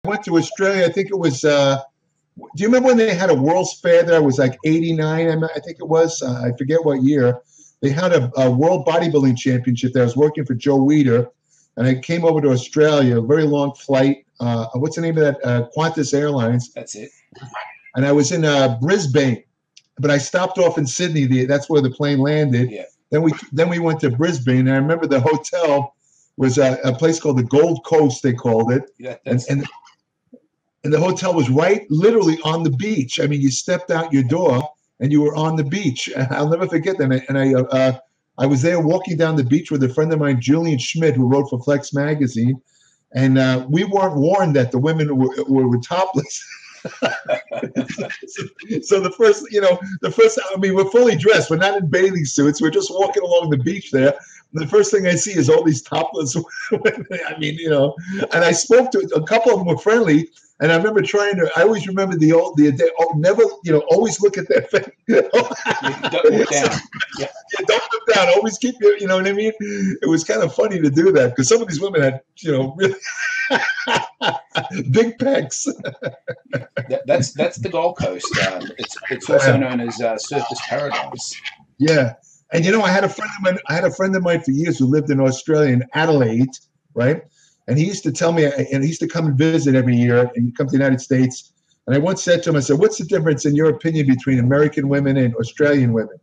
went to Australia. I think it was. Do you remember when they had a World's Fair there? It was like '89, I think it was. I forget what year. They had a World Bodybuilding Championship there. I was working for Joe Weider, and I came over to Australia. A very long flight. What's the name of that? Qantas Airlines. That's it. And I was in Brisbane, but I stopped off in Sydney. That's where the plane landed. Yeah. Then we went to Brisbane, and I remember the hotel was a place called the Gold Coast. They called it. Yeah, and the hotel was right, literally on the beach. I mean, you stepped out your door and you were on the beach. I'll never forget that. And I was there walking down the beach with a friend of mine, Julian Schmidt, who wrote for Flex magazine, and we weren't warned that the women were topless. So the first, I mean, we're fully dressed. We're not in bathing suits. We're just walking along the beach there. And the first thing I see is all these topless women. I mean, and I spoke to a couple of them were friendly. And I remember I always remember never, always look at their face. Don't look down. Yeah, don't look down. Always keep your, you know what I mean? It was kind of funny to do that because some of these women had, really big pecs. That's the Gold Coast. It's also known as Surfers Paradise. Yeah. And, I had a friend of mine for years who lived in Australia, in Adelaide, right? And he used to tell me, and he used to come and visit every year, and he'd come to the United States. And I once said to him, I said, what's the difference in your opinion between American women and Australian women?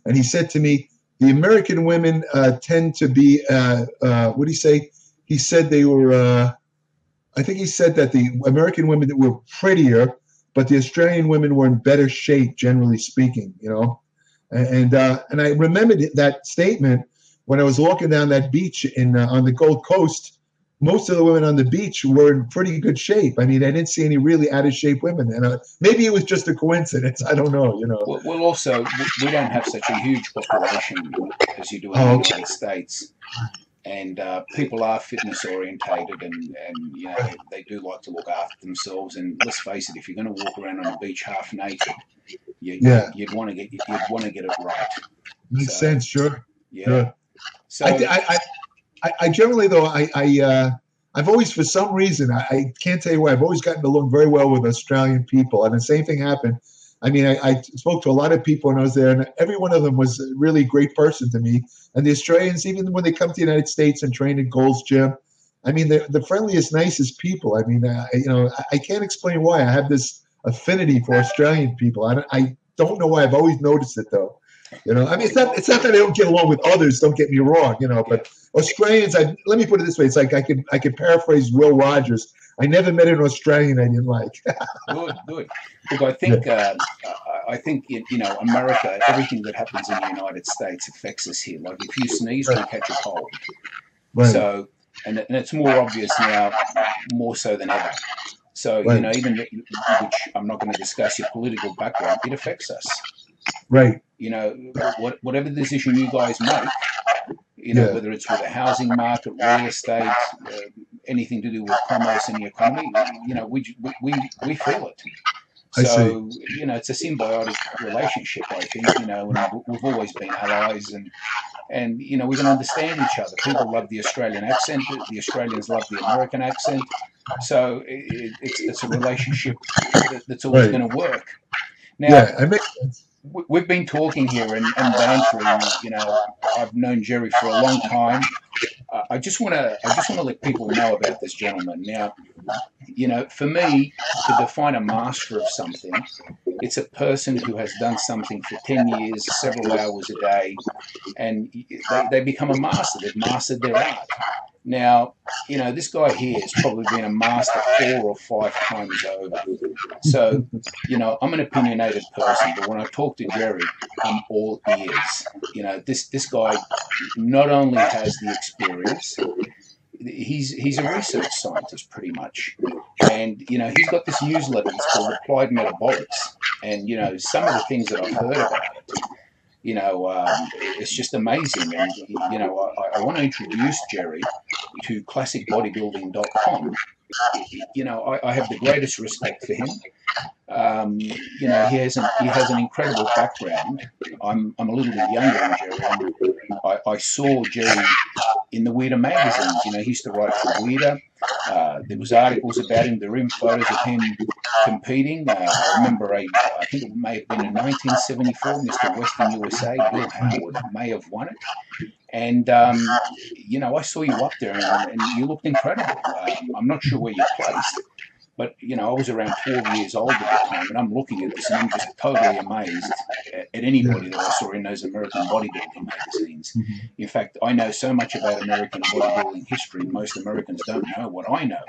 And he said to me, the American women tend to be, what did he say? He said they were, I think he said that the American women were prettier, but the Australian women were in better shape, generally speaking, And I remembered that statement when I was walking down that beach on the Gold Coast. Most of the women on the beach were in pretty good shape. I mean, I didn't see any really out of shape women. And maybe it was just a coincidence. I don't know, Well, also, we don't have such a huge population as you do in the United States. And people are fitness orientated and they do like to look after themselves. And let's face it, if you're going to walk around on the beach half naked, you'd want to get it right. Makes sense, sure. Yeah. Sure. So I generally, though, I've always, for some reason, I can't tell you why, I've always gotten along very well with Australian people. And the same thing happened. I mean, I spoke to a lot of people when I was there, and every one of them was a really great person to me. And the Australians, even when they come to the United States and train in Gold's Gym, I mean, they're the friendliest, nicest people. I mean, I can't explain why. I have this affinity for Australian people. I don't know why. I've always noticed it, though. I mean, it's not that I don't get along with others. Don't get me wrong, but Australians. Let me put it this way: it's like I could paraphrase Will Rogers. I never met an Australian I didn't like. Good. Look, I think America. Everything that happens in the United States affects us here. Like if you sneeze, we catch a cold. Right. So, and it's more obvious now, more so than ever. So right. Even which I'm not going to discuss your political background, it affects us. Right. Whatever decision you guys make, whether it's with the housing market, real estate, anything to do with commerce and the economy, we feel it. So, it's a symbiotic relationship, I think, and we've always been allies and we can understand each other. People love the Australian accent. The Australians love the American accent. So it's a relationship that's always going to work. Now, it makes sense. We've been talking here and bantering. I've known Jerry for a long time. I just want to let people know about this gentleman. Now, for me, to define a master of something, it's a person who has done something for 10 years, several hours a day, and they become a master. They've mastered their art. Now, this guy here has probably been a master 4 or 5 times over. So, I'm an opinionated person, but when I talk to Jerry, I'm all ears. This guy not only has the experience, he's a research scientist pretty much. And, he's got this newsletter that's called Applied Metabolics. And, some of the things that I've heard about it, it's just amazing. And, I want to introduce Jerry to ClassicBodybuilding.com. I have the greatest respect for him. He has an incredible background. I'm a little bit younger than Jerry. I saw Jerry in the Weider magazines. He used to write for Weider. There was articles about him. There were even photos of him competing. I remember I think it may have been in 1974, Mr. Western USA, Bill Howard may have won it. And, you know, I saw you up there and you looked incredible. I'm not sure where you placed, but, you know, I was around 12 years old at the time, and I'm looking at this and I'm just totally amazed at anybody that I saw in those American bodybuilding magazines. Mm-hmm. In fact, I know so much about American bodybuilding history, most Americans don't know what I know.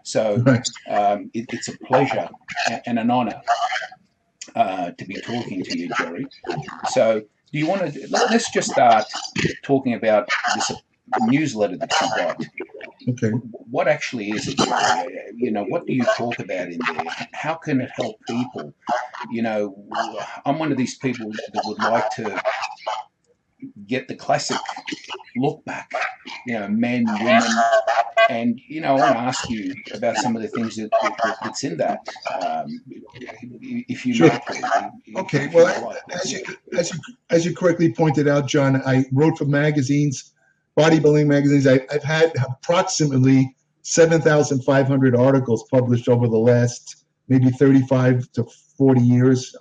So it's a pleasure and an honor to be talking to you, Jerry. So do you want to, let's just start talking about this newsletter that you got. Okay. What actually is it? You know, what do you talk about in there? How can it help people? You know, I'm one of these people that would like to get the classic look back, you know, men, women, and, you know, I want to ask you about some of the things that's in that, if you sure. know. Okay, well, as you correctly pointed out, John, I wrote for magazines, bodybuilding magazines. I've had approximately 7,500 articles published over the last maybe 35 to 40 years.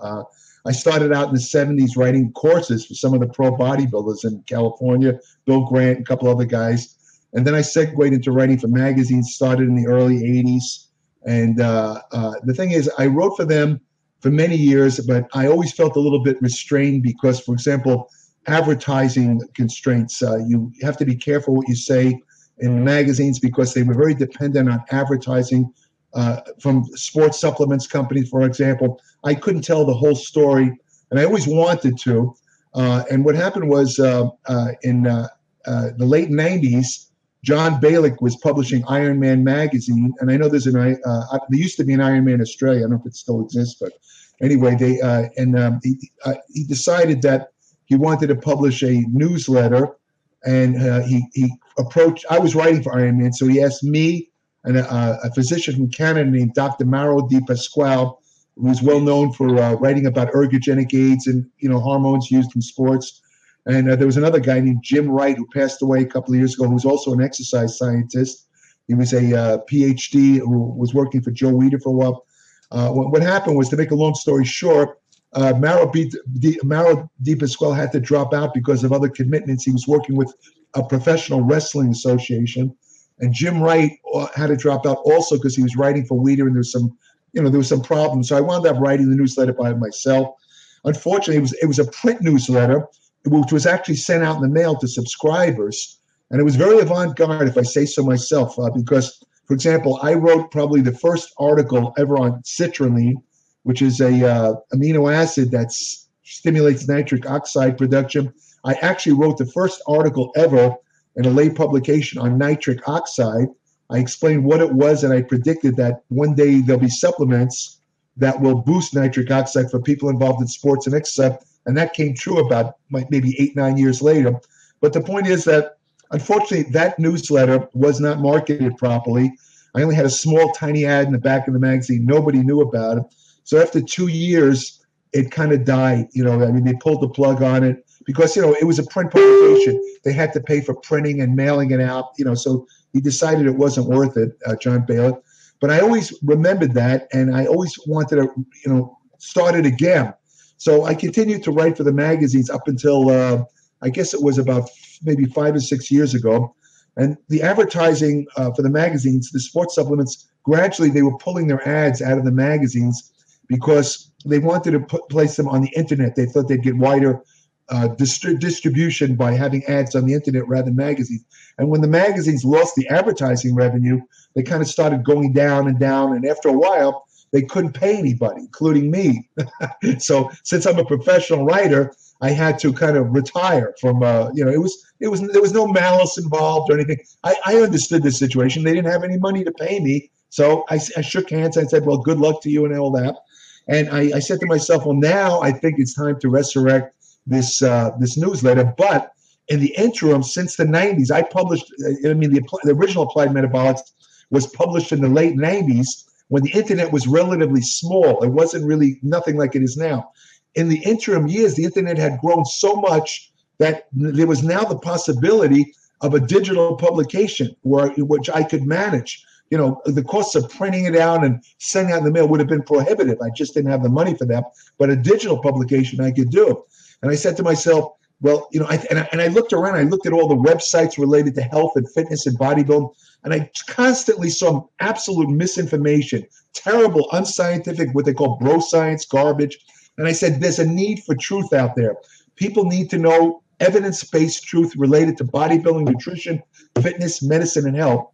I started out in the 70s writing courses for some of the pro bodybuilders in California, Bill Grant, a couple other guys. And then I segued into writing for magazines, started in the early 80s. And the thing is, I wrote for them for many years, but I always felt a little bit restrained because, for example, advertising constraints. You have to be careful what you say in magazines because they were very dependent on advertising from sports supplements companies, for example. I couldn't tell the whole story, and I always wanted to. And what happened was in the late 90s, John Balick was publishing Iron Man magazine, and I know there's there used to be an Iron Man Australia. I don't know if it still exists, but anyway, he decided that he wanted to publish a newsletter, and he approached. I was writing for Iron Man, so he asked me and a physician from Canada named Dr. Mauro Di Pasquale, who was well known for writing about ergogenic aids and hormones used in sports. And there was another guy named Jim Wright who passed away a couple of years ago, who was also an exercise scientist. He was a PhD who was working for Joe Weider for a while. What happened was, to make a long story short, Mauro Di Pasquale had to drop out because of other commitments. He was working with a professional wrestling association, and Jim Wright had to drop out also because he was writing for Weider, and there was some problems. So I wound up writing the newsletter by myself. Unfortunately, it was a print newsletter, which was actually sent out in the mail to subscribers. And it was very avant-garde, if I say so myself, because, for example, I wrote probably the first article ever on citrulline, which is a amino acid that stimulates nitric oxide production. I actually wrote the first article ever in a lay publication on nitric oxide. I explained what it was, and I predicted that one day there'll be supplements that will boost nitric oxide for people involved in sports and exercise. And that came true about maybe 8-9 years later. But the point is that, unfortunately, that newsletter was not marketed properly. I only had a small, tiny ad in the back of the magazine. Nobody knew about it. So after 2 years, it kind of died. They pulled the plug on it because, it was a print publication. They had to pay for printing and mailing it out, so he decided it wasn't worth it, John Balick. But I always remembered that, and I always wanted to, start it again. So I continued to write for the magazines up until, I guess it was about maybe 5 or 6 years ago. And the advertising for the magazines, the sports supplements, gradually they were pulling their ads out of the magazines because they wanted to place them on the internet. They thought they'd get wider distribution by having ads on the internet rather than magazines. And when the magazines lost the advertising revenue, they kind of started going down and down. And after a while, they couldn't pay anybody, including me. So since I'm a professional writer, I had to kind of retire from, there was no malice involved or anything. I understood the situation. They didn't have any money to pay me. So I shook hands. I said, well, good luck to you and all that. And I said to myself, well, now I think it's time to resurrect this newsletter. But in the interim, since the 90s, I published, the original Applied Metabolics was published in the late 90s, when the internet was relatively small. It wasn't really nothing like it is now. In the interim years, the internet had grown so much that there was now the possibility of a digital publication which I could manage. you know, the costs of printing it out and sending out in the mail would have been prohibitive. I just didn't have the money for that. But a digital publication I could do. And I said to myself, well, you know, I looked around. I looked at all the websites related to health and fitness and bodybuilding, and I constantly saw absolute misinformation, terrible, unscientific, what they call bro science garbage. And I said, there's a need for truth out there. People need to know evidence-based truth related to bodybuilding, nutrition, fitness, medicine, and health.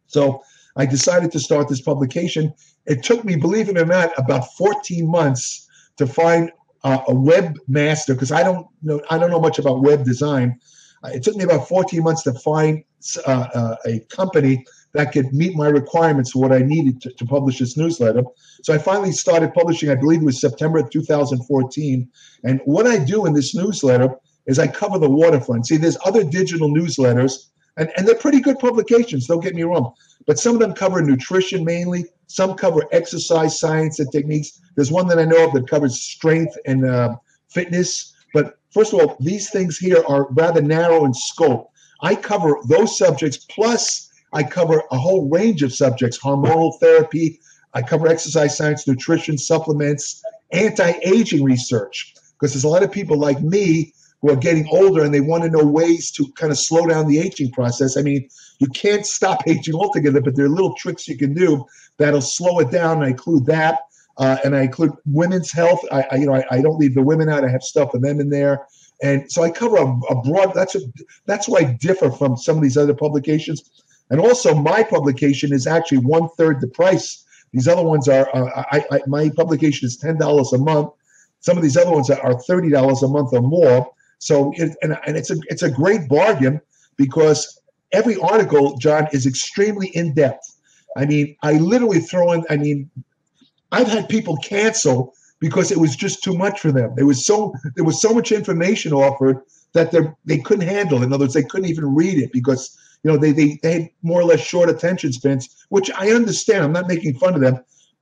So I decided to start this publication. It took me, believe it or not, about 14 months to find a webmaster, because I don't know much about web design. It took me about 14 months to find a company that could meet my requirements for what I needed to publish this newsletter. So I finally started publishing, I believe it was September of 2014. And what I do in this newsletter is I cover the waterfront. See, there's other digital newsletters, and they're pretty good publications, don't get me wrong. But some of them cover nutrition mainly. Some cover exercise science and techniques. There's one that I know of that covers strength and fitness. But first of all, these things here are rather narrow in scope. I cover those subjects, plus I cover a whole range of subjects: hormonal therapy. I cover exercise science, nutrition, supplements, anti-aging research, because there's a lot of people like me who are getting older and they want to know ways to kind of slow down the aging process. I mean, you can't stop aging altogether, but there are little tricks you can do that'll slow it down. And I include that, and I include women's health. I don't leave the women out. I have stuff for them in there. And so I cover a broad, that's why I differ from some of these other publications. And also my publication is actually 1/3 the price. These other ones are, my publication is $10 a month. Some of these other ones are $30 a month or more. So, it's a great bargain, because every article, John, is extremely in-depth. I mean, I literally throw in, I've had people cancel because it was just too much for them. There was so much information offered that they couldn't handle. In other words, they couldn't even read it because, you know, they had more or less short attention spans, which I understand. I'm not making fun of them,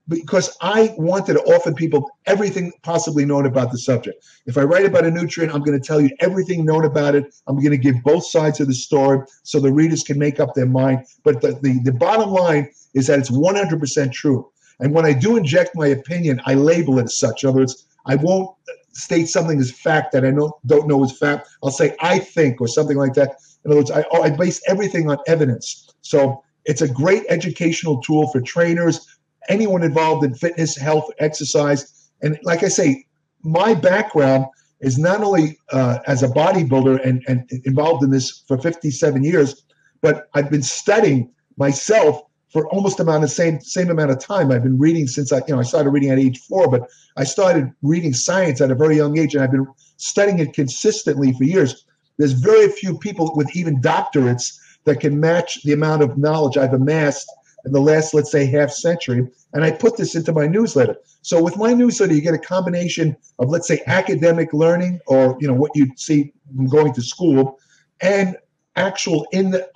because I wanted to offer people everything possibly known about the subject. If I write about a nutrient, I'm going to tell you everything known about it. I'm going to give both sides of the story so the readers can make up their mind. But the bottom line is that it's 100% true. And when I do inject my opinion, I label it as such. In other words, I won't state something as fact that I don't know is fact. I'll say I think, or something like that. In other words, I base everything on evidence. So it's a great educational tool for trainers, anyone involved in fitness, health, exercise. And like I say, my background is not only as a bodybuilder and involved in this for 57 years, but I've been studying myself for almost the same amount of time. I've been reading since I started reading at age 4, but I started reading science at a very young age, and I've been studying it consistently for years. There's very few people with even doctorates that can match the amount of knowledge I've amassed in the last, let's say, half century. And I put this into my newsletter. So with my newsletter, you get a combination of, let's say, academic learning, or, you know, what you'd see from going to school, and actual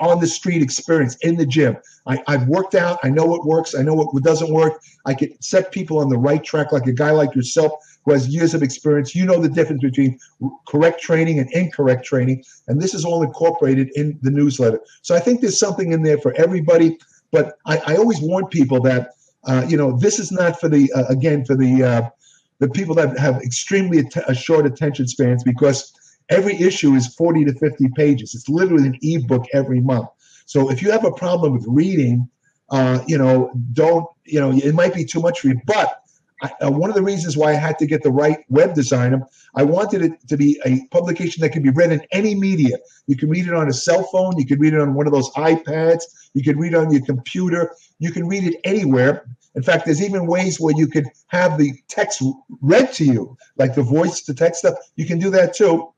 on the street experience in the gym. I've worked out. I know what works. I know what doesn't work. I can set people on the right track, like a guy like yourself who has years of experience. You know the difference between correct training and incorrect training. And this is all incorporated in the newsletter. So I think there's something in there for everybody. But I always warn people that, this is not for the people that have extremely short attention spans, because every issue is 40 to 50 pages. It's literally an ebook every month. So if you have a problem with reading, it might be too much for you. But one of the reasons why I had to get the right web designer, I wanted it to be a publication that could be read in any media. You can read it on a cell phone. You can read it on one of those iPads. You can read it on your computer. You can read it anywhere. In fact, there's even ways where you could have the text read to you, like the voice to text stuff. You can do that too.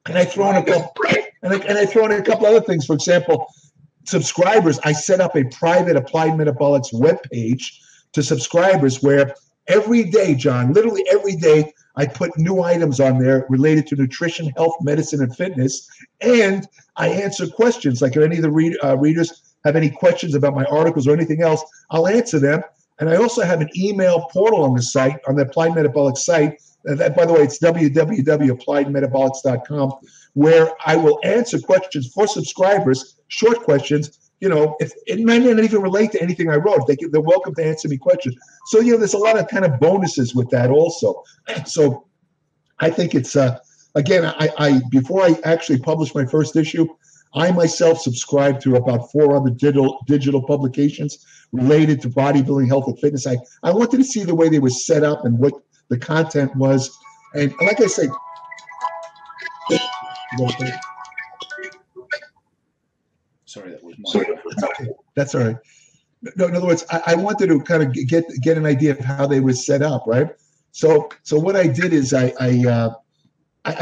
And I throw in a couple other things. For example, subscribers. I set up a private Applied Metabolics webpage to subscribers where every day, John, literally every day, I put new items on there related to nutrition, health, medicine, and fitness. And I answer questions. Like if any of the readers have any questions about my articles or anything else, I'll answer them. And I also have an email portal on the site, on the Applied Metabolics site. That, by the way, it's www.appliedmetabolics.com, where I will answer questions for subscribers, short questions, you know, if it might not even relate to anything I wrote, they're welcome to answer me questions. So, you know, there's a lot of kind of bonuses with that also. So I think it's, again, I before I actually published my first issue, I myself subscribed to about 4 other digital publications related to bodybuilding, health, and fitness. I wanted to see the way they were set up and what the content was. And like I say, sorry, that was my. That's okay. That's all right. No, in other words, I wanted to kind of get an idea of how they were set up, right? So what I did is I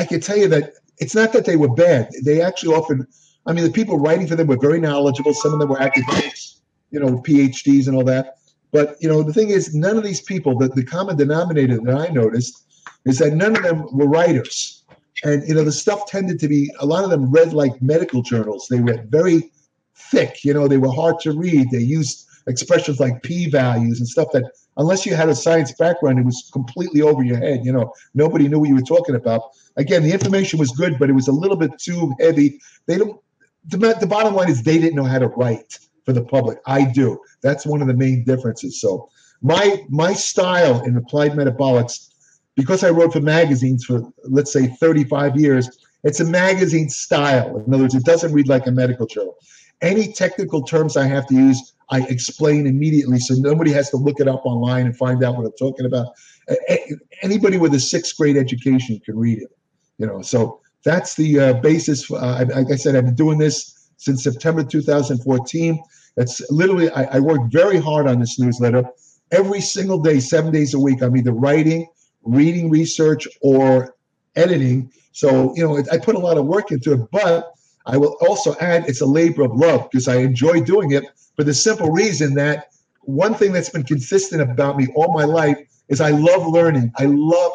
can tell you that it's not that they were bad. They actually often, I mean, the people writing for them were very knowledgeable. Some of them were academics, you know, PhDs and all that. But, you know, the thing is, none of these people, the common denominator that I noticed is that none of them were writers. And, you know, the stuff tended to be, a lot of them read like medical journals. They were very thick, you know, they were hard to read. They used expressions like p-values and stuff that, unless you had a science background, it was completely over your head. You know, nobody knew what you were talking about. Again, the information was good, but it was a little bit too heavy. The bottom line is they didn't know how to write for the public. I do. That's one of the main differences. So my style in applied metabolics, because I wrote for magazines for, let's say, 35 years, it's a magazine style. In other words, it doesn't read like a medical journal. Any technical terms I have to use, I explain immediately, so nobody has to look it up online and find out what I'm talking about. Anybody with a 6th grade education can read it, you know. So that's the basis. Like I said, I've been doing this since September 2014. That's literally, I work very hard on this newsletter. Every single day, 7 days a week, I'm either writing, reading research, or editing. So, you know, I put a lot of work into it, but I will also add it's a labor of love because I enjoy doing it for the simple reason that one thing that's been consistent about me all my life is I love learning. I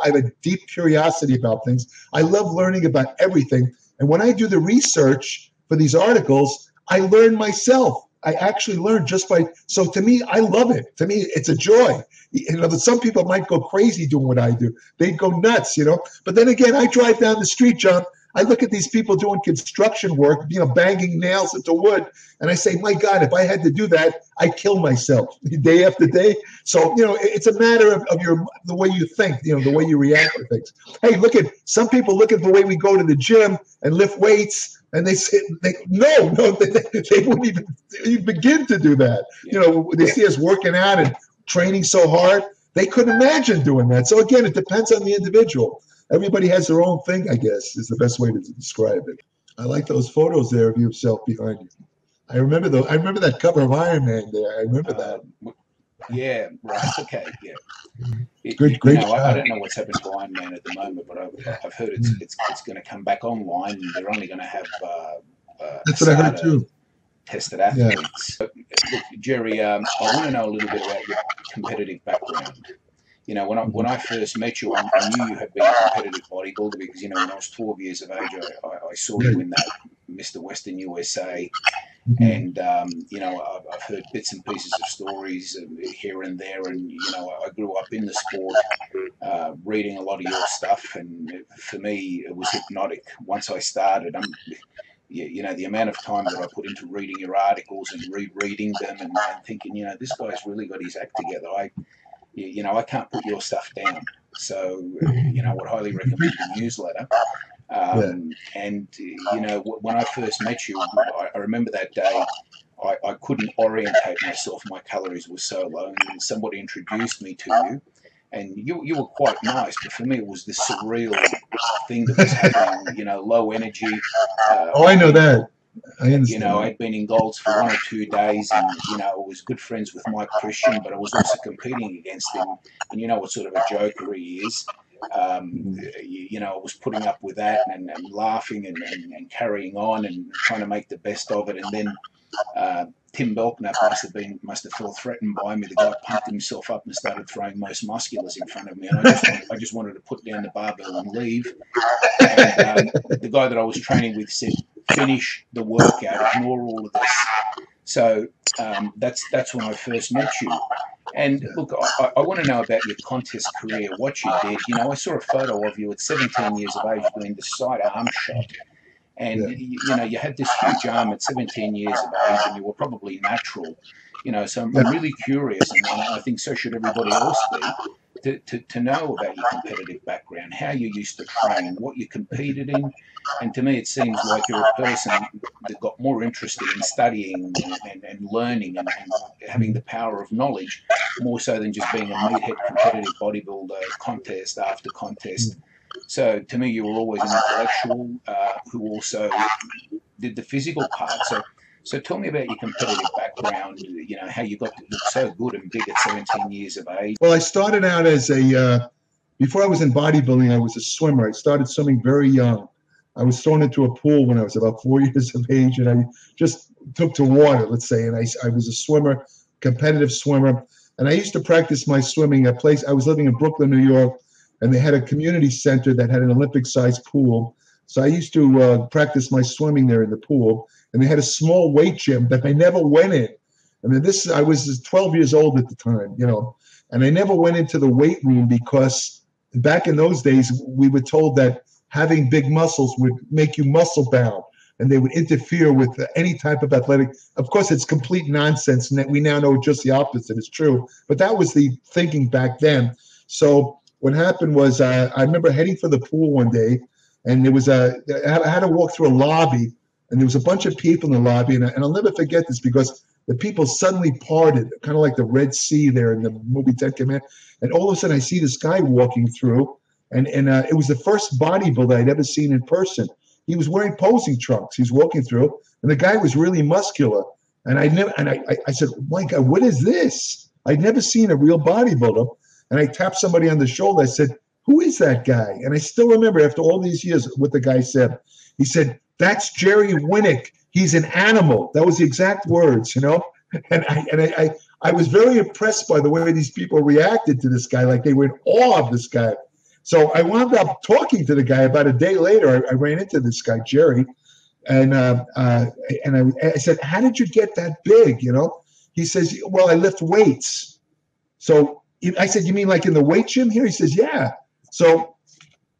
have a deep curiosity about things. I love learning about everything. And when I do the research for these articles, I learn myself. I actually learn just by, so to me, I love it. To me, it's a joy. You know, some people might go crazy doing what I do. They'd go nuts, you know. But then again, I drive down the street, John, I look at these people doing construction work, you know, banging nails into wood, and I say, my God, if I had to do that, I'd kill myself day after day. So, you know, it's a matter of the way you think, you know, the way you react to things. Hey, some people look at the way we go to the gym and lift weights, and they say, no, they wouldn't even begin to do that. You know, they see us working out and training so hard, they couldn't imagine doing that. So again, it depends on the individual. Everybody has their own thing, I guess, is the best way to describe it. I like those photos there of yourself behind you. I remember that cover of Iron Man there. I remember that. Yeah, right. Okay, yeah. Great job. I don't know what's happened to Iron Man at the moment, but I've heard it's going to come back online. And they're only going to have that's what I heard too. Tested athletes. Yeah. Look, Jerry, I want to know a little bit about your competitive background. You know, when I first met you, I knew you had been a competitive bodybuilder because, you know, when I was 12 years of age, I saw you in that Mr. Western USA. And, you know, I've heard bits and pieces of stories here and there. And, you know, I grew up in the sport, reading a lot of your stuff. And for me, it was hypnotic. Once I started, you know, the amount of time that I put into reading your articles and rereading them and thinking, you know, this guy's really got his act together. You know, I can't put your stuff down. So, you know, I would highly recommend the newsletter. And, you know, when I first met you, I remember that day, I couldn't orientate myself. My calories were so low. And somebody introduced me to you. And you were quite nice. But for me, it was this surreal thing that was happening, you know, low energy. I know that. I understand. You know, I'd been in Golds for 1 or 2 days, and you know, I was good friends with Mike Christian, but I was also competing against him. And you know what sort of a joker he is. You know, I was putting up with that and laughing and carrying on and trying to make the best of it. And then Tim Belknap must have felt threatened by me. The guy pumped himself up and started throwing most musculars in front of me, and I just wanted to put down the barbell and leave. And the guy that I was training with said, "Finish the workout, ignore all of this." So that's when I first met you. And look, I want to know about your contest career, what you did. You know, I saw a photo of you at 17 years of age doing the side arm shot. And, you know, you had this huge arm at 17 years of age, and you were probably natural, you know. So I'm really curious, and I think so should everybody else be, to know about your competitive background, how you used to train, what you competed in. And to me, it seems like you're a person that got more interested in studying and learning and having the power of knowledge, more so than just being a meathead competitive bodybuilder, contest after contest. So to me, you were always an intellectual who also did the physical part. So tell me about your competitive background, you know, how you got to look so good and big at 17 years of age. Well, I started out as before I was in bodybuilding, I was a swimmer. I started swimming very young. I was thrown into a pool when I was about 4 years of age, and I just took to water, let's say, and I was a swimmer, competitive swimmer. And I used to practice my swimming at place. I was living in Brooklyn, New York, and they had a community center that had an Olympic-sized pool. So I used to practice my swimming there in the pool. And they had a small weight gym that I never went in. I mean, I was 12 years old at the time, you know, and I never went into the weight room because back in those days, we were told that having big muscles would make you muscle bound, and they would interfere with any type of athletic. Of course, it's complete nonsense, and that we now know just the opposite is true. But that was the thinking back then. So what happened was I remember heading for the pool one day, and I had to walk through a lobby, and there was a bunch of people in the lobby, and I'll never forget this because the people suddenly parted, kind of like the Red Sea there in the movie Ten Commandments. And all of a sudden, I see this guy walking through, and it was the first bodybuilder I'd ever seen in person. He was wearing posing trunks. He was walking through, and the guy was really muscular. And I said, my God, what is this? I'd never seen a real bodybuilder. And I tapped somebody on the shoulder. I said, who is that guy? And I still remember after all these years what the guy said. He said, that's Jerry Winnick. He's an animal. That was the exact words, you know. And I was very impressed by the way these people reacted to this guy, like they were in awe of this guy. So I wound up talking to the guy about a day later. I ran into this guy, Jerry, and I said, how did you get that big, you know? He says, well, I lift weights. So I said, you mean like in the weight gym here? He says, yeah. So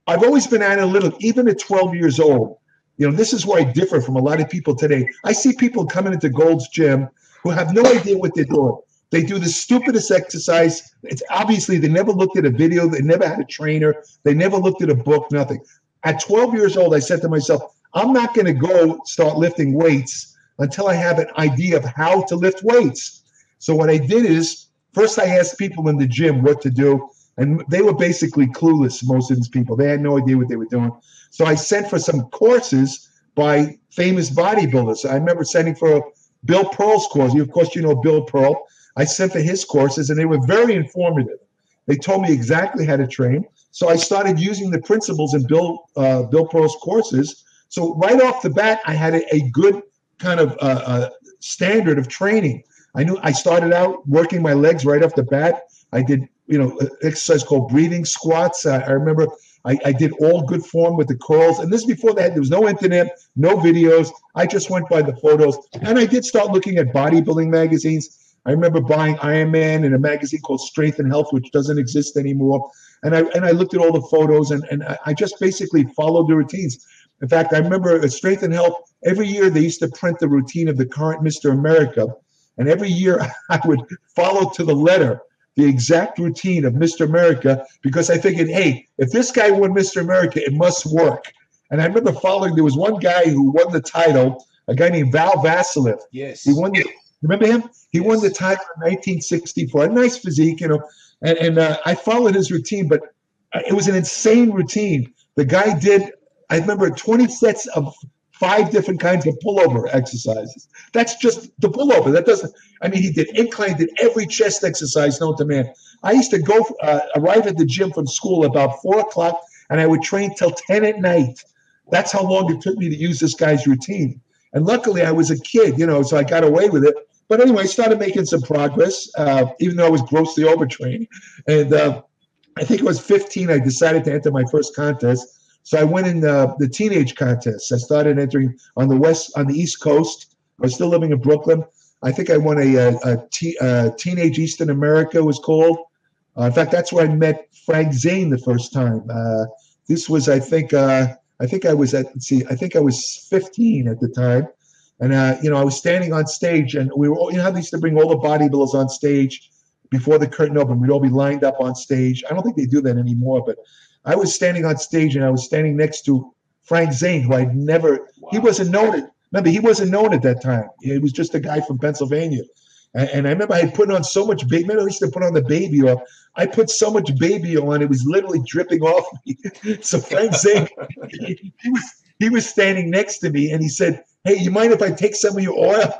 I've always been analytical, even at 12 years old. You know, this is where I differ from a lot of people today. I see people coming into Gold's Gym who have no idea what they're doing. They do the stupidest exercise. It's obviously they never looked at a video. They never had a trainer. They never looked at a book, nothing. At 12 years old, I said to myself, I'm not going to go start lifting weights until I have an idea of how to lift weights. So what I did is, first I asked people in the gym what to do, and they were basically clueless, most of these people. They had no idea what they were doing. So I sent for some courses by famous bodybuilders. I remember sending for Bill Pearl's course. Of course, you know Bill Pearl. I sent for his courses, and they were very informative. They told me exactly how to train. So I started using the principles in Bill Pearl's courses. So right off the bat, I had a good kind of standard of training. I knew I started out working my legs right off the bat. I did, you know, exercise called breathing squats. I remember I did all good form with the curls. And this before that, there was no internet, no videos. I just went by the photos. And I did start looking at bodybuilding magazines. I remember buying Iron Man in a magazine called Strength and Health, which doesn't exist anymore. And I looked at all the photos, and I just basically followed the routines. In fact, I remember at Strength and Health, every year they used to print the routine of the current Mr. America. And every year I would follow to the letter the exact routine of Mr. America, because I figured, hey, if this guy won Mr. America, it must work. And I remember following, there was one guy who won the title, a guy named Val Vasilev. Yes. He won the, remember him? He won the title in 1964. A nice physique, you know. And I followed his routine, but it was an insane routine. The guy did, I remember, 20 sets of 5 different kinds of pullover exercises. That's just the pullover. That doesn't, I mean, he did incline, did every chest exercise known to man. I used to go, arrive at the gym from school about 4 o'clock, and I would train till 10 at night. That's how long it took me to use this guy's routine. And luckily, I was a kid, you know, so I got away with it. But anyway, I started making some progress, even though I was grossly overtrained. And I think it was 15, I decided to enter my first contest. So I went in the teenage contests. I started entering on the East Coast. I was still living in Brooklyn. I think I won a Teenage Eastern America, it was called. In fact, that's where I met Frank Zane the first time. This was, I think I think I was I think I was 15 at the time. And, I was standing on stage, and we were, how they used to bring all the bodybuilders on stage before the curtain opened. We'd all be lined up on stage. I don't think they do that anymore, but I was standing on stage, and I was standing next to Frank Zane, who I'd never, he wasn't known. Remember, he wasn't known at that time. He was just a guy from Pennsylvania. And I remember I had put on so much baby. Maybe I used to put on the baby oil. I put so much baby oil on, it was literally dripping off me. So Frank Zane, he was standing next to me, and he said, "Hey, you mind if I take some of your oil?"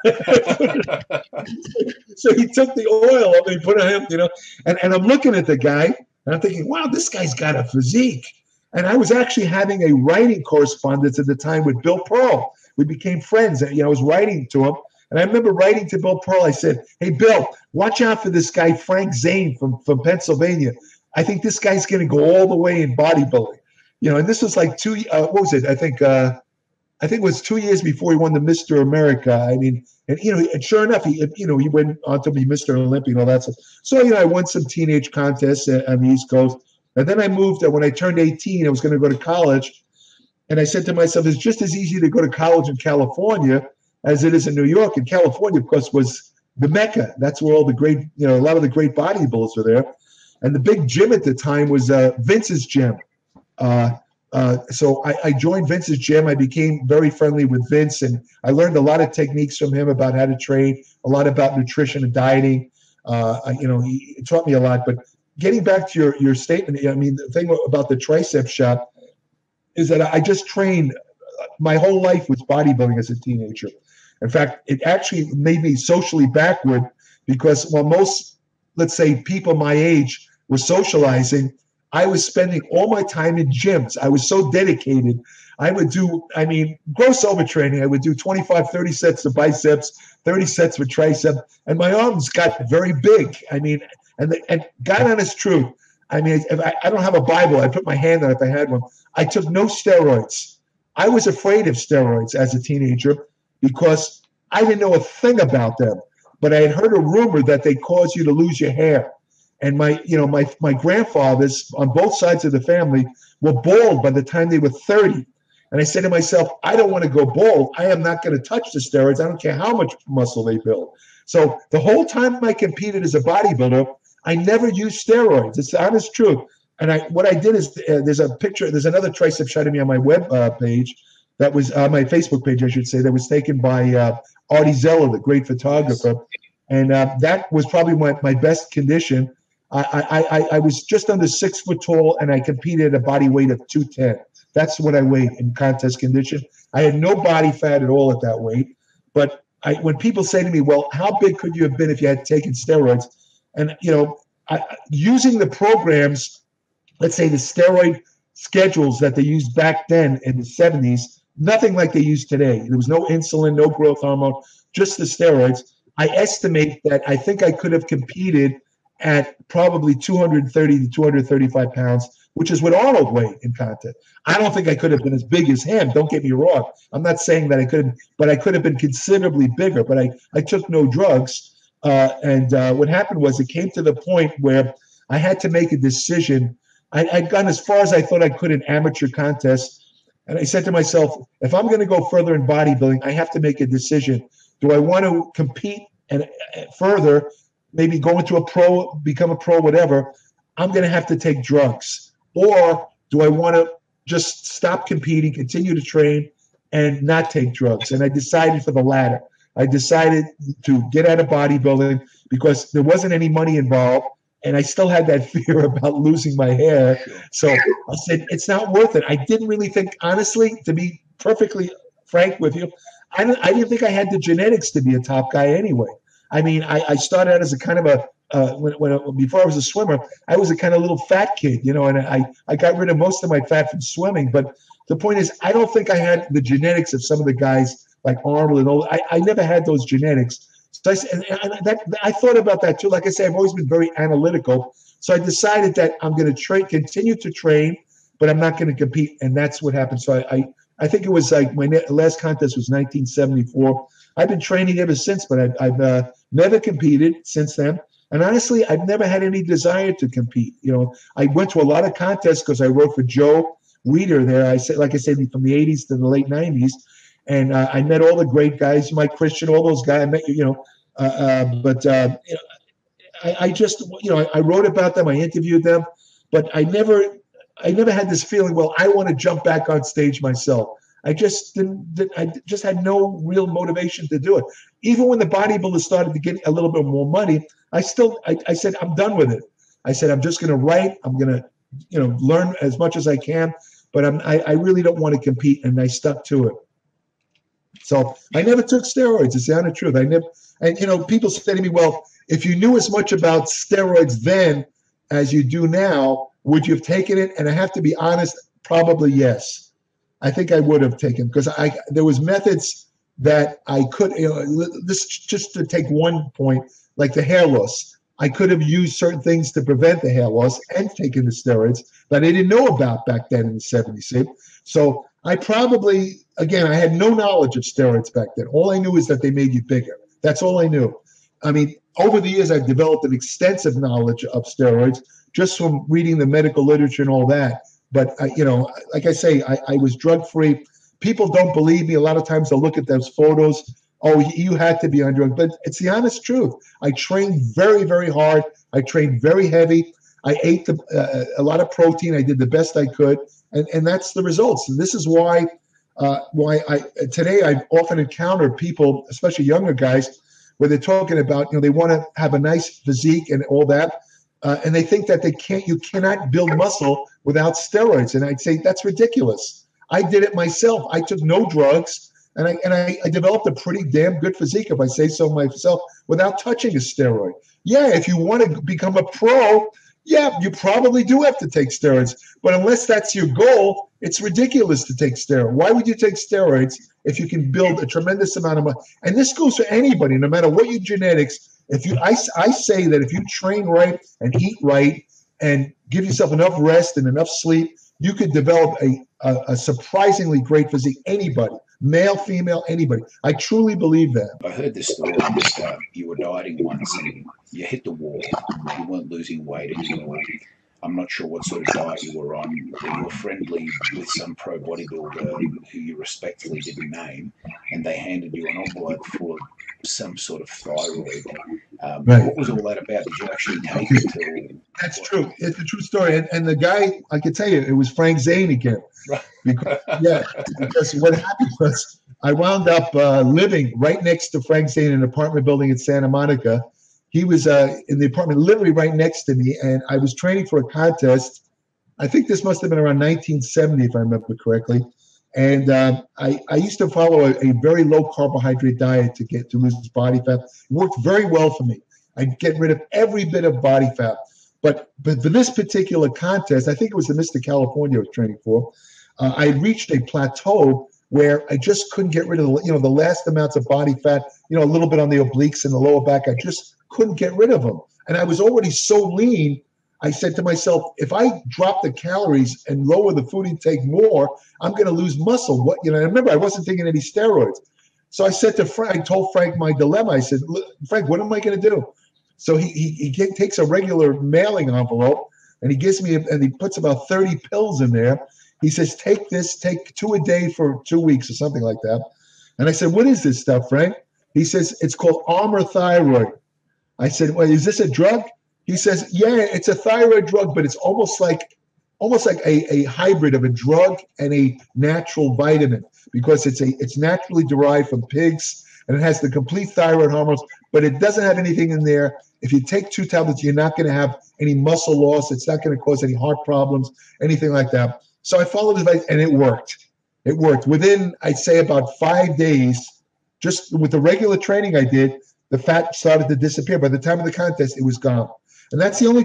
So he took the oil off and he put it on him, and I'm looking at the guy, and I'm thinking, wow, this guy's got a physique. And I was actually having a writing correspondence at the time with Bill Pearl. We became friends. I was writing to him. And I remember writing to Bill Pearl. I said, "Hey, Bill, watch out for this guy, Frank Zane from Pennsylvania. I think this guy's going to go all the way in bodybuilding." And this was like what was it? I think it was 2 years before he won the Mr. America. I mean, and sure enough, he went on to be Mr. Olympia and all that stuff. So, I won some teenage contests on the East Coast. And then I moved, when I turned 18, I was going to go to college. And I said to myself, it's just as easy to go to college in California as it is in New York. And California, of course, was the Mecca. That's where all the great, a lot of the great bodybuilders were there. And the big gym at the time was Vince's gym. So I joined Vince's gym. I became very friendly with Vince, and I learned a lot of techniques from him about how to train, a lot about nutrition and dieting. He taught me a lot. But getting back to your statement, I mean, the thing about the tricep shot is that I just trained. My whole life was bodybuilding as a teenager. In fact, it actually made me socially backward because while most, let's say, people my age were socializing, I was spending all my time in gyms. I was so dedicated. I would do, gross overtraining. I would do 25, 30 sets of biceps, 30 sets of tricep, and my arms got very big. And God honest truth, if I don't have a Bible, I'd put my hand on it if I had one. I took no steroids. I was afraid of steroids as a teenager because I didn't know a thing about them. But I had heard a rumor that they cause you to lose your hair. And my grandfathers on both sides of the family were bald by the time they were 30. And I said to myself, I don't want to go bald. I am not going to touch the steroids. I don't care how much muscle they build. So the whole time I competed as a bodybuilder, I never used steroids. It's the honest truth. And what I did is there's another tricep shot of me on my web page that was on my Facebook page, I should say, that was taken by Artie Zeller, the great photographer. And that was probably my best condition. I was just under 6 foot tall, and I competed at a body weight of 210. That's what I weighed in contest condition. I had no body fat at all at that weight. But when people say to me, well, how big could you have been if you had taken steroids? And, using the programs, let's say the steroid schedules that they used back then in the 70s, nothing like they use today. There was no insulin, no growth hormone, just the steroids. I estimate that I think I could have competed at probably 230 to 235 pounds, which is what Arnold weighed in contest. I don't think I could have been as big as him. Don't get me wrong. I'm not saying that I couldn't, but I could have been considerably bigger. But I took no drugs. And what happened was it came to the point where I had to make a decision. I'd gone as far as I thought I could in amateur contests. And I said to myself, if I'm going to go further in bodybuilding, I have to make a decision. Do I want to compete and further, maybe go into a pro, become a pro, whatever? I'm going to have to take drugs. Or do I want to just stop competing, continue to train, and not take drugs? And I decided for the latter. I decided to get out of bodybuilding because there wasn't any money involved, and I still had that fear about losing my hair. So I said, it's not worth it. I didn't really think, honestly, to be perfectly frank with you, I didn't think I had the genetics to be a top guy anyway. I started out as a kind of before I was a swimmer, I was a kind of little fat kid, and I got rid of most of my fat from swimming. But the point is, I don't think I had the genetics of some of the guys like Arnold and all. I never had those genetics. So I thought about that too. Like I say, I've always been very analytical. So I decided that I'm going to continue to train, but I'm not going to compete. And that's what happened. So I think it was like my last contest was 1974. I've been training ever since, but I've never competed since then. And honestly, I've never had any desire to compete. I went to a lot of contests because I wrote for Joe leader there. Like I said, from the 80s to the late 90s. And I met all the great guys, Mike Christian, all those guys. I met, I just, I wrote about them, I interviewed them, but I never had this feeling, well, I want to jump back on stage myself. I just I just had no real motivation to do it. Even when the bodybuilders started to get a little bit more money, I said, I'm done with it. I said, I'm just going to write. I'm going to, learn as much as I can, but I really don't want to compete. And I stuck to it. So I never took steroids, to say the truth. And people say to me, well, if you knew as much about steroids then as you do now, would you have taken it? And I have to be honest, probably yes. I think I would have taken, because there was methods that I could, this just to take one point, like the hair loss. I could have used certain things to prevent the hair loss and taken the steroids that I didn't know about back then in the 70s. So I probably, again, I had no knowledge of steroids back then. All I knew is that they made you bigger. That's all I knew. I mean, over the years, I've developed an extensive knowledge of steroids just from reading the medical literature and all that. But, like I say, I was drug-free. People don't believe me. A lot of times they'll look at those photos. Oh, you had to be on drugs. But it's the honest truth. I trained very, very hard. I trained very heavy. I ate a lot of protein. I did the best I could. And that's the results. And this is why today I've often encountered people, especially younger guys, where they're talking about, they want to have a nice physique and all that. And they think that you cannot build muscle without steroids. And I'd say that's ridiculous. I did it myself. I took no drugs, and I developed a pretty damn good physique, if I say so myself, without touching a steroid. Yeah, if you want to become a pro, yeah, you probably do have to take steroids. But unless that's your goal, it's ridiculous to take steroids. Why would you take steroids if you can build a tremendous amount of muscle? And this goes for anybody, no matter what your genetics. I say that if you train right and eat right and give yourself enough rest and enough sleep, you could develop a surprisingly great physique. Anybody, male, female, anybody. I truly believe that. I heard this story. You were dieting once and you hit the wall. You weren't losing weight anymore. I'm not sure what sort of diet you were on, but you were friendly with some pro bodybuilder who you respectfully didn't name, and they handed you an envelope full of some sort of thyroid. Right. What was all that about? Did you actually take it? That's true. It's a true story. And the guy, I can tell you, it was Frank Zane again. Because what happened was I wound up living right next to Frank Zane in an apartment building in Santa Monica. He was in the apartment literally right next to me, and I was training for a contest. I think this must have been around 1970, if I remember correctly. And I used to follow a very low carbohydrate diet to lose body fat. It worked very well for me. I'd get rid of every bit of body fat. But for this particular contest, I think it was the Mr. California I was training for, I reached a plateau where I just couldn't get rid of the last amounts of body fat, a little bit on the obliques and the lower back. I just couldn't get rid of them. And I was already so lean, I said to myself, if I drop the calories and lower the food intake more, I'm going to lose muscle. I remember I wasn't taking any steroids. So I said to Frank, I told Frank my dilemma. I said, Frank, what am I going to do? So he takes a regular mailing envelope and he gives me, and he puts about 30 pills in there. He says, take 2 a day for 2 weeks or something like that. And I said, what is this stuff, Frank? He says, it's called Armour Thyroid. I said, well, is this a drug? He says, yeah, it's a thyroid drug, but it's almost like a hybrid of a drug and a natural vitamin, because it's naturally derived from pigs and it has the complete thyroid hormones, but it doesn't have anything in there. If you take 2 tablets, you're not going to have any muscle loss. It's not going to cause any heart problems, anything like that. So I followed his advice, and it worked. It worked. Within, I'd say, about 5 days, just with the regular training I did, the fat started to disappear. By the time of the contest, it was gone. And that's the only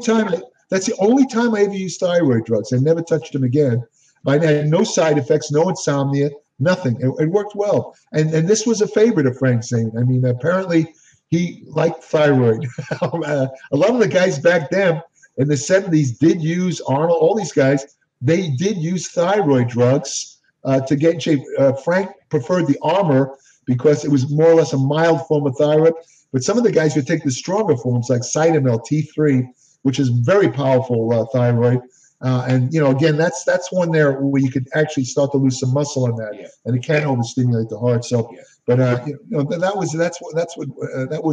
time I ever used thyroid drugs. I never touched them again. I had no side effects, no insomnia, nothing. It worked well. And this was a favorite of Frank Zane. I mean, apparently he liked thyroid. A lot of the guys back then in the 70s did use Arnold, all these guys, they did use thyroid drugs to get in shape. Frank preferred the Armour because it was more or less a mild form of thyroid. But some of the guys would take the stronger forms like Cytomel T3, which is very powerful thyroid. And again, that's one there where you could actually start to lose some muscle on that, and it can overstimulate the heart. So, but that was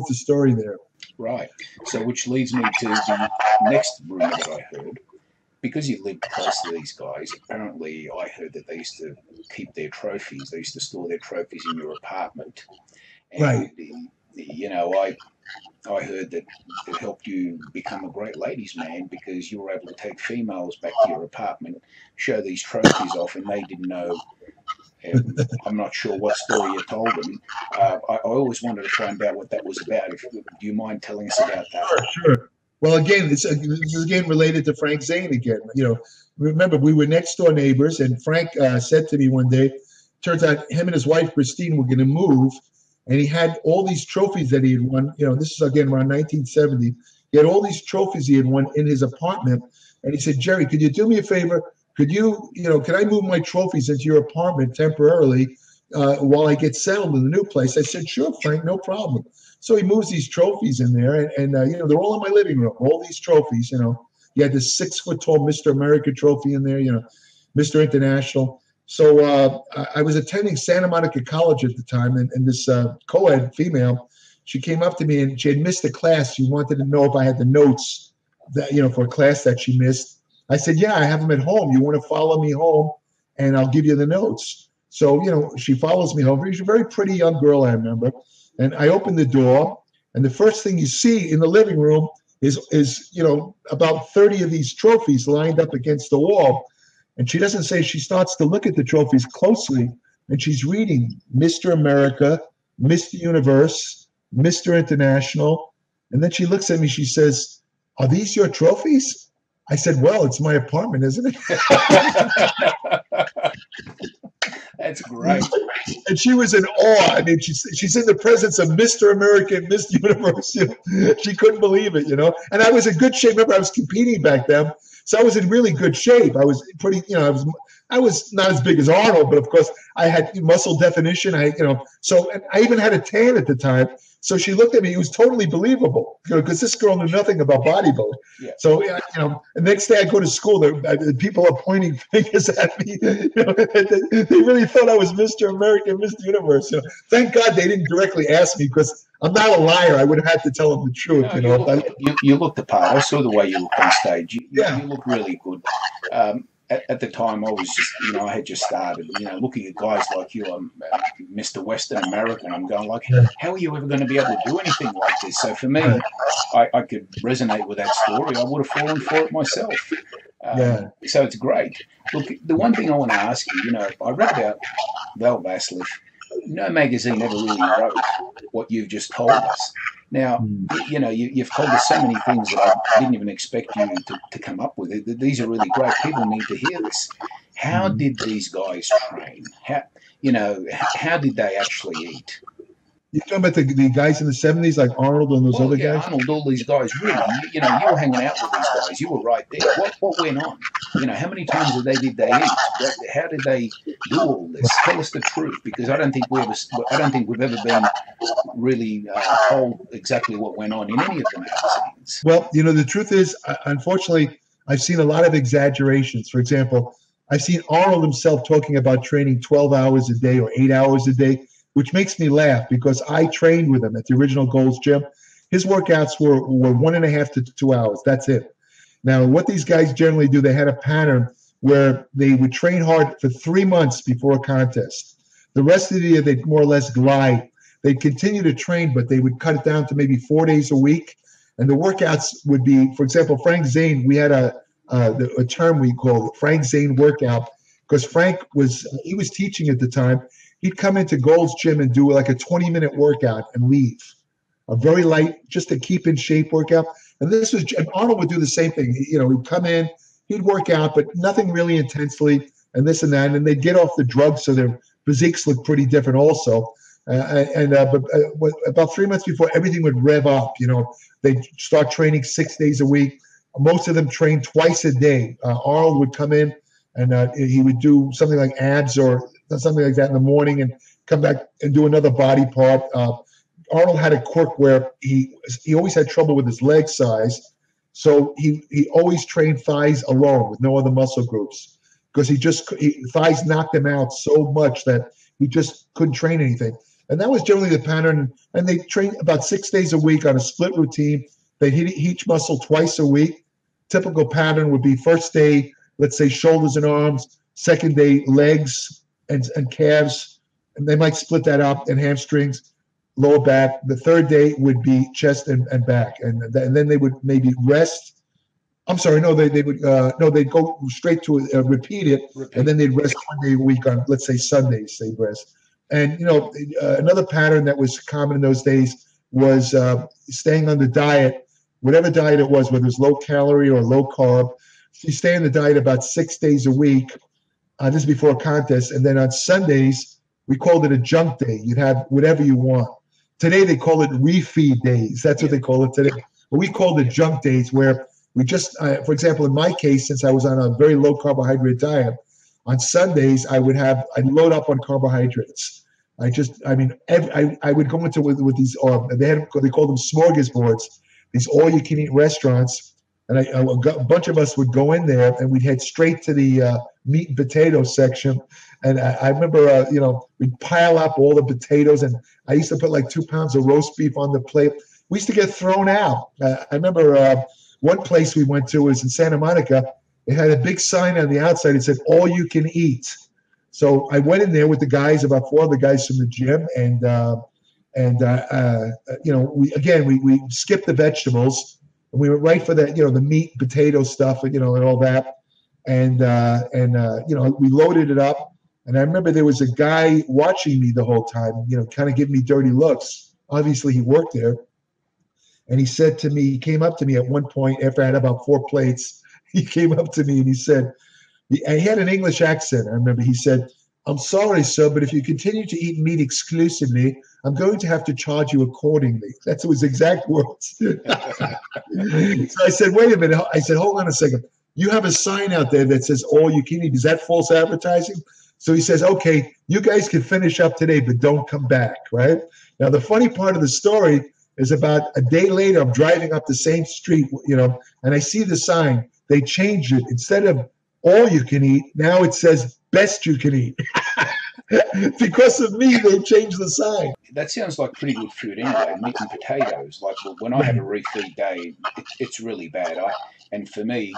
the story there. Right. So, which leads me to the next rumor that I heard. Because you lived close to these guys, apparently I heard that they used to keep their trophies. They used to store their trophies in your apartment. And, right. I heard that it helped you become a great ladies' man because you were able to take females back to your apartment, show these trophies off, and they didn't know. I'm not sure what story you told them. I always wanted to find out what that was about. Do you mind telling us about that? Sure. Well, again, this is again related to Frank Zane again. Remember, we were next door neighbors, and Frank said to me one day, turns out him and his wife, Christine, were going to move, and he had all these trophies that he had won. This is, again, around 1970. He had all these trophies he had won in his apartment, and he said, Jerry, could you do me a favor? Could can I move my trophies into your apartment temporarily while I get settled in the new place? I said, sure, Frank, no problem. So he moves these trophies in there, and they're all in my living room. All these trophies, you had this 6-foot-tall Mr. America trophy in there, Mr. International. So I was attending Santa Monica College at the time, and this co-ed female, she came up to me and she had missed a class. She wanted to know if I had the notes that for a class that she missed. I said, yeah, I have them at home. You want to follow me home, and I'll give you the notes. So she follows me home. She's a very pretty young girl, I remember. And I opened the door, and the first thing you see in the living room is about 30 of these trophies lined up against the wall. And she doesn't say, she starts to look at the trophies closely, and she's reading Mr. America, Mr. Universe, Mr. International. And then she looks at me, she says, are these your trophies? I said, well, it's my apartment, isn't it? That's great. And she was in awe. I mean, she's in the presence of Mr. America and Mr. Universe. She couldn't believe it, And I was in good shape. Remember, I was competing back then, so I was in really good shape. I was pretty, I was not as big as Arnold, but of course I had muscle definition. So and I even had a tan at the time. So she looked at me. It was totally believable, because this girl knew nothing about bodybuilding. Yeah. So, the next day I go to school, people are pointing fingers at me. They really thought I was Mr. America, Mr. Universe. Thank God they didn't directly ask me, because I'm not a liar. I would have had to tell them the truth. You looked the part. I saw the way you looked on stage. You look really good. At the time, I was just, I had just started, looking at guys like you, I'm Mr. Western American. I'm going like, how are you ever going to be able to do anything like this? So for me, I could resonate with that story. I would have fallen for it myself. So it's great. Look, the one thing I want to ask you, I read about Val Vaslif. No magazine ever really wrote what you've just told us. Now, you've told us so many things that I didn't even expect you to come up with. These are really great. People need to hear this. How did these guys train? How did they actually eat? You're talking about the guys in the 70s, like Arnold and those other guys? Arnold, all these guys, really. You were hanging out with these guys. You were right there. What went on? How many times a day did they eat? How did they do all this? Tell us the truth, because I don't think we've ever been really told exactly what went on in any of the magazines. Well, the truth is, unfortunately, I've seen a lot of exaggerations. For example, I've seen Arnold himself talking about training 12 hours a day or 8 hours a day, which makes me laugh, because I trained with him at the original Gold's Gym. His workouts were 1.5 to 2 hours. That's it. Now, what these guys generally do, they had a pattern where they would train hard for 3 months before a contest. The rest of the year, they'd more or less glide. They'd continue to train, but they would cut it down to maybe 4 days a week. And the workouts would be, for example, Frank Zane, we had a term we called Frank Zane workout, because Frank was teaching at the time. He'd come into Gold's Gym and do like a 20-minute workout and leave. A very light, just to keep in shape workout. And Arnold would do the same thing. He'd come in, he'd work out, but nothing really intensely, and this and that. And they'd get off the drugs, so their physiques looked pretty different also. But about 3 months before, everything would rev up. They'd start training 6 days a week. Most of them trained twice a day. Arnold would come in, and he would do something like abs or something like that in the morning, and come back and do another body part. Arnold had a quirk where he always had trouble with his leg size. So he always trained thighs alone with no other muscle groups because thighs knocked him out so much that he just couldn't train anything. And that was generally the pattern. And they trained about 6 days a week on a split routine. They hit each muscle twice a week. Typical pattern would be first day, let's say shoulders and arms, second day legs and calves, and they might split that up, and hamstrings, lower back. The third day would be chest and back, and then they would maybe rest. I'm sorry, no, they'd go straight to repeat it, and then they'd rest 1 day a week on, let's say Sundays, they'd rest. And another pattern that was common in those days was staying on the diet, whatever diet it was, whether it was low calorie or low carb. You stay on the diet about 6 days a week. This is before a contest, and then on Sundays we called it a junk day. You'd have whatever you want. Today they call it refeed days. That's what they call it today. But we called it junk days, where we just, for example, in my case, since I was on a very low carbohydrate diet, on Sundays I'd load up on carbohydrates. I would go into with these. They called them smorgasbords. These all-you-can-eat restaurants. And a bunch of us would go in there, and we'd head straight to the meat and potato section. And I remember, we'd pile up all the potatoes, and I used to put like 2 pounds of roast beef on the plate. We used to get thrown out. I remember one place we went to was in Santa Monica. It had a big sign on the outside. It said, "All you can eat." So I went in there with the guys, about 4 other guys from the gym, and we skipped the vegetables. We went right for that, the meat, potato stuff, and all that. And we loaded it up. And I remember there was a guy watching me the whole time, kind of giving me dirty looks. Obviously, he worked there. And he came up to me at one point after I had about 4 plates. He came up to me and he said, he had an English accent. I remember he said, "I'm sorry, sir, but if you continue to eat meat exclusively, I'm going to have to charge you accordingly." That's his exact words. So I said, "Wait a minute." I said, "Hold on a second. You have a sign out there that says all you can eat. Is that false advertising?" So he says, "Okay, you guys can finish up today, but don't come back," right? Now, the funny part of the story is about a day later, I'm driving up the same street, and I see the sign. They changed it. Instead of all you can eat, now it says best you can eat. Because of me, they changed the sign. That sounds like pretty good food anyway, meat and potatoes. Like when I have a refeed day, it's really bad. And for me,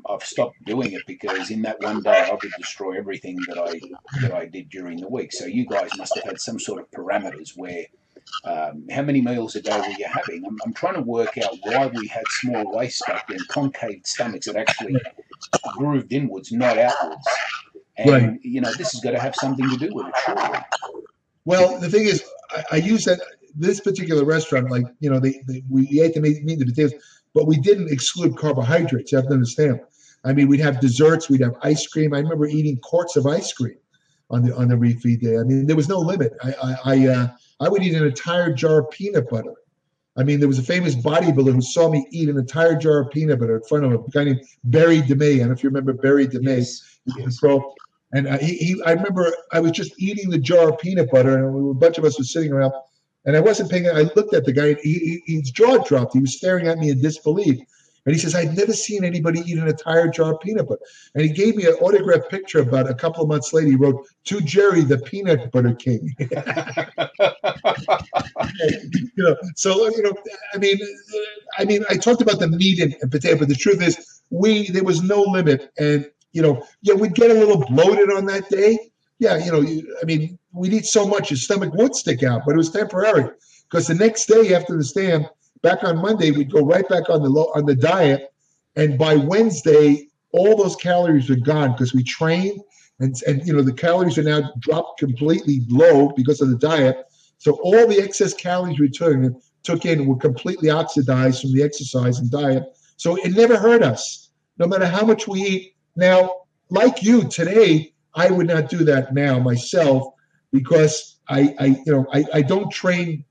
I've stopped doing it because in that one day I would destroy everything that I did during the week. So you guys must have had some sort of parameters where how many meals a day were you having? I'm trying to work out why we had small waist back then, concave stomachs that actually grooved inwards, not outwards. And, right. This has got to have something to do with it, surely. Well, the thing is, I use this particular restaurant, like, we ate the meat and the potatoes, but we didn't exclude carbohydrates. You have to understand. I mean, we'd have desserts, we'd have ice cream. I remember eating quarts of ice cream on the refeed day. I mean, there was no limit. I would eat an entire jar of peanut butter. I mean, there was a famous bodybuilder who saw me eat an entire jar of peanut butter in front of him, a guy named Barry DeMay. I don't know if you remember Barry DeMay. Yes. And I remember I was just eating the jar of peanut butter, and a bunch of us were sitting around, and I wasn't paying. I looked at the guy. His jaw dropped. He was staring at me in disbelief. And he says, "I'd never seen anybody eat an entire jar of peanut butter." And he gave me an autographed picture about a couple of months later. He wrote, "To Jerry, the Peanut Butter King." I mean, I talked about the meat and potato, but the truth is, there was no limit. And, we'd get a little bloated on that day. Yeah, we'd eat so much, your stomach would stick out, but it was temporary. Because the next day, you have to understand, back on Monday, we'd go right back on the diet, and by Wednesday, all those calories are gone because we trained, and the calories are now dropped completely low because of the diet. So all the excess calories we took in were completely oxidized from the exercise and diet. So it never hurt us, no matter how much we eat. Now, like you today, I would not do that now myself because I don't train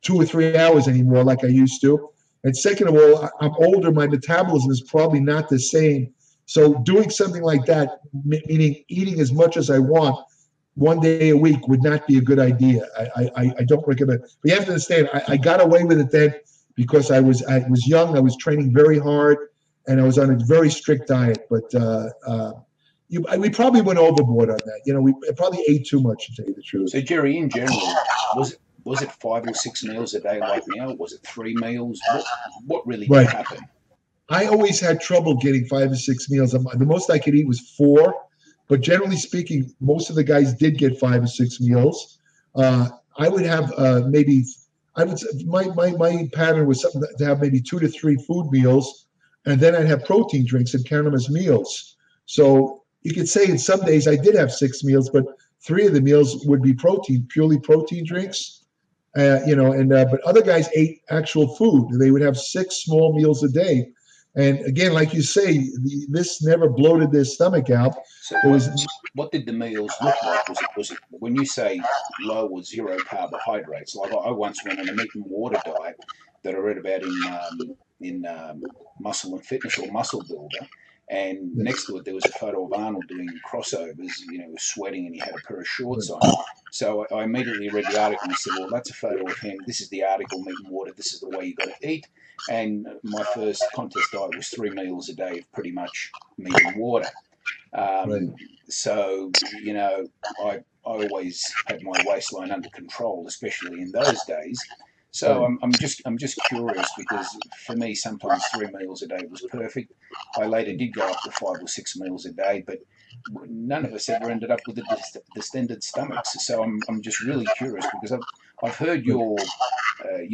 2 or 3 hours anymore like I used to. And second of all, I'm older. My metabolism is probably not the same. So doing something like that, meaning eating as much as I want 1 day a week, would not be a good idea. I don't recommend it. But you have to understand, I got away with it then because I was young, I was training very hard, and I was on a very strict diet. But we probably went overboard on that. You know, we probably ate too much, to tell you the truth. So Jerry, in general, was it 5 or 6 meals a day like now? Was it 3 meals? What really did happen? I always had trouble getting 5 or 6 meals. The most I could eat was 4, but generally speaking, most of the guys did get 5 or 6 meals. I would have my pattern was something to have maybe 2 to 3 food meals, and then I'd have protein drinks and count them as meals. So you could say in some days I did have 6 meals, but 3 of the meals would be purely protein drinks. But other guys ate actual food. They would have 6 small meals a day. And again, like you say, this never bloated their stomach out. So what did the meals look like? Was it when you say low or zero carbohydrates? Like I once went on a meat and water diet that I read about in Muscle and Fitness or Muscle Builder, and next to it there was a photo of Arnold doing crossovers. You know, he was sweating and he had a pair of shorts on. So I immediately read the article and said, well, that's a photo of him. This is the article, meat and water. This is the way you got to eat. And my first contest diet was 3 meals a day of pretty much meat and water. So, you know, I always had my waistline under control, especially in those days. So I'm just curious, because for me sometimes 3 meals a day was perfect. I later did go up to 5 or 6 meals a day, but none of us ever ended up with distended stomachs. So I'm just really curious, because I've heard you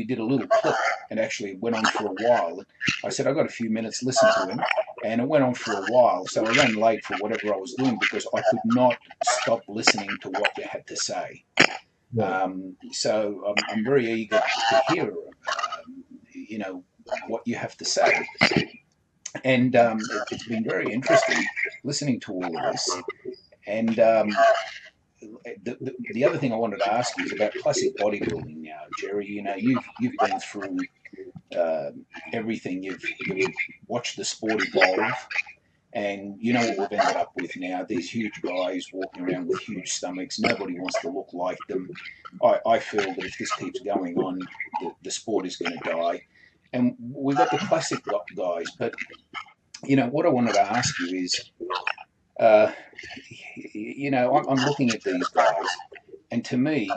did a little clip and actually went on for a while. I said I got a few minutes, listen to him, and it went on for a while. So I ran late for whatever I was doing because I could not stop listening to what you had to say. So I'm very eager to hear, you know, what you have to say. And it's been very interesting listening to all of this. And the other thing I wanted to ask you is about classic bodybuilding now, Jerry. You know, you've been through everything. You've watched the sport evolve. And you know what we've ended up with now? These huge guys walking around with huge stomachs. Nobody wants to look like them. I feel that if this keeps going on, the sport is going to die. And we've got the classic guys. But, you know, what I wanted to ask you is, you know, I'm looking at these guys, and to me,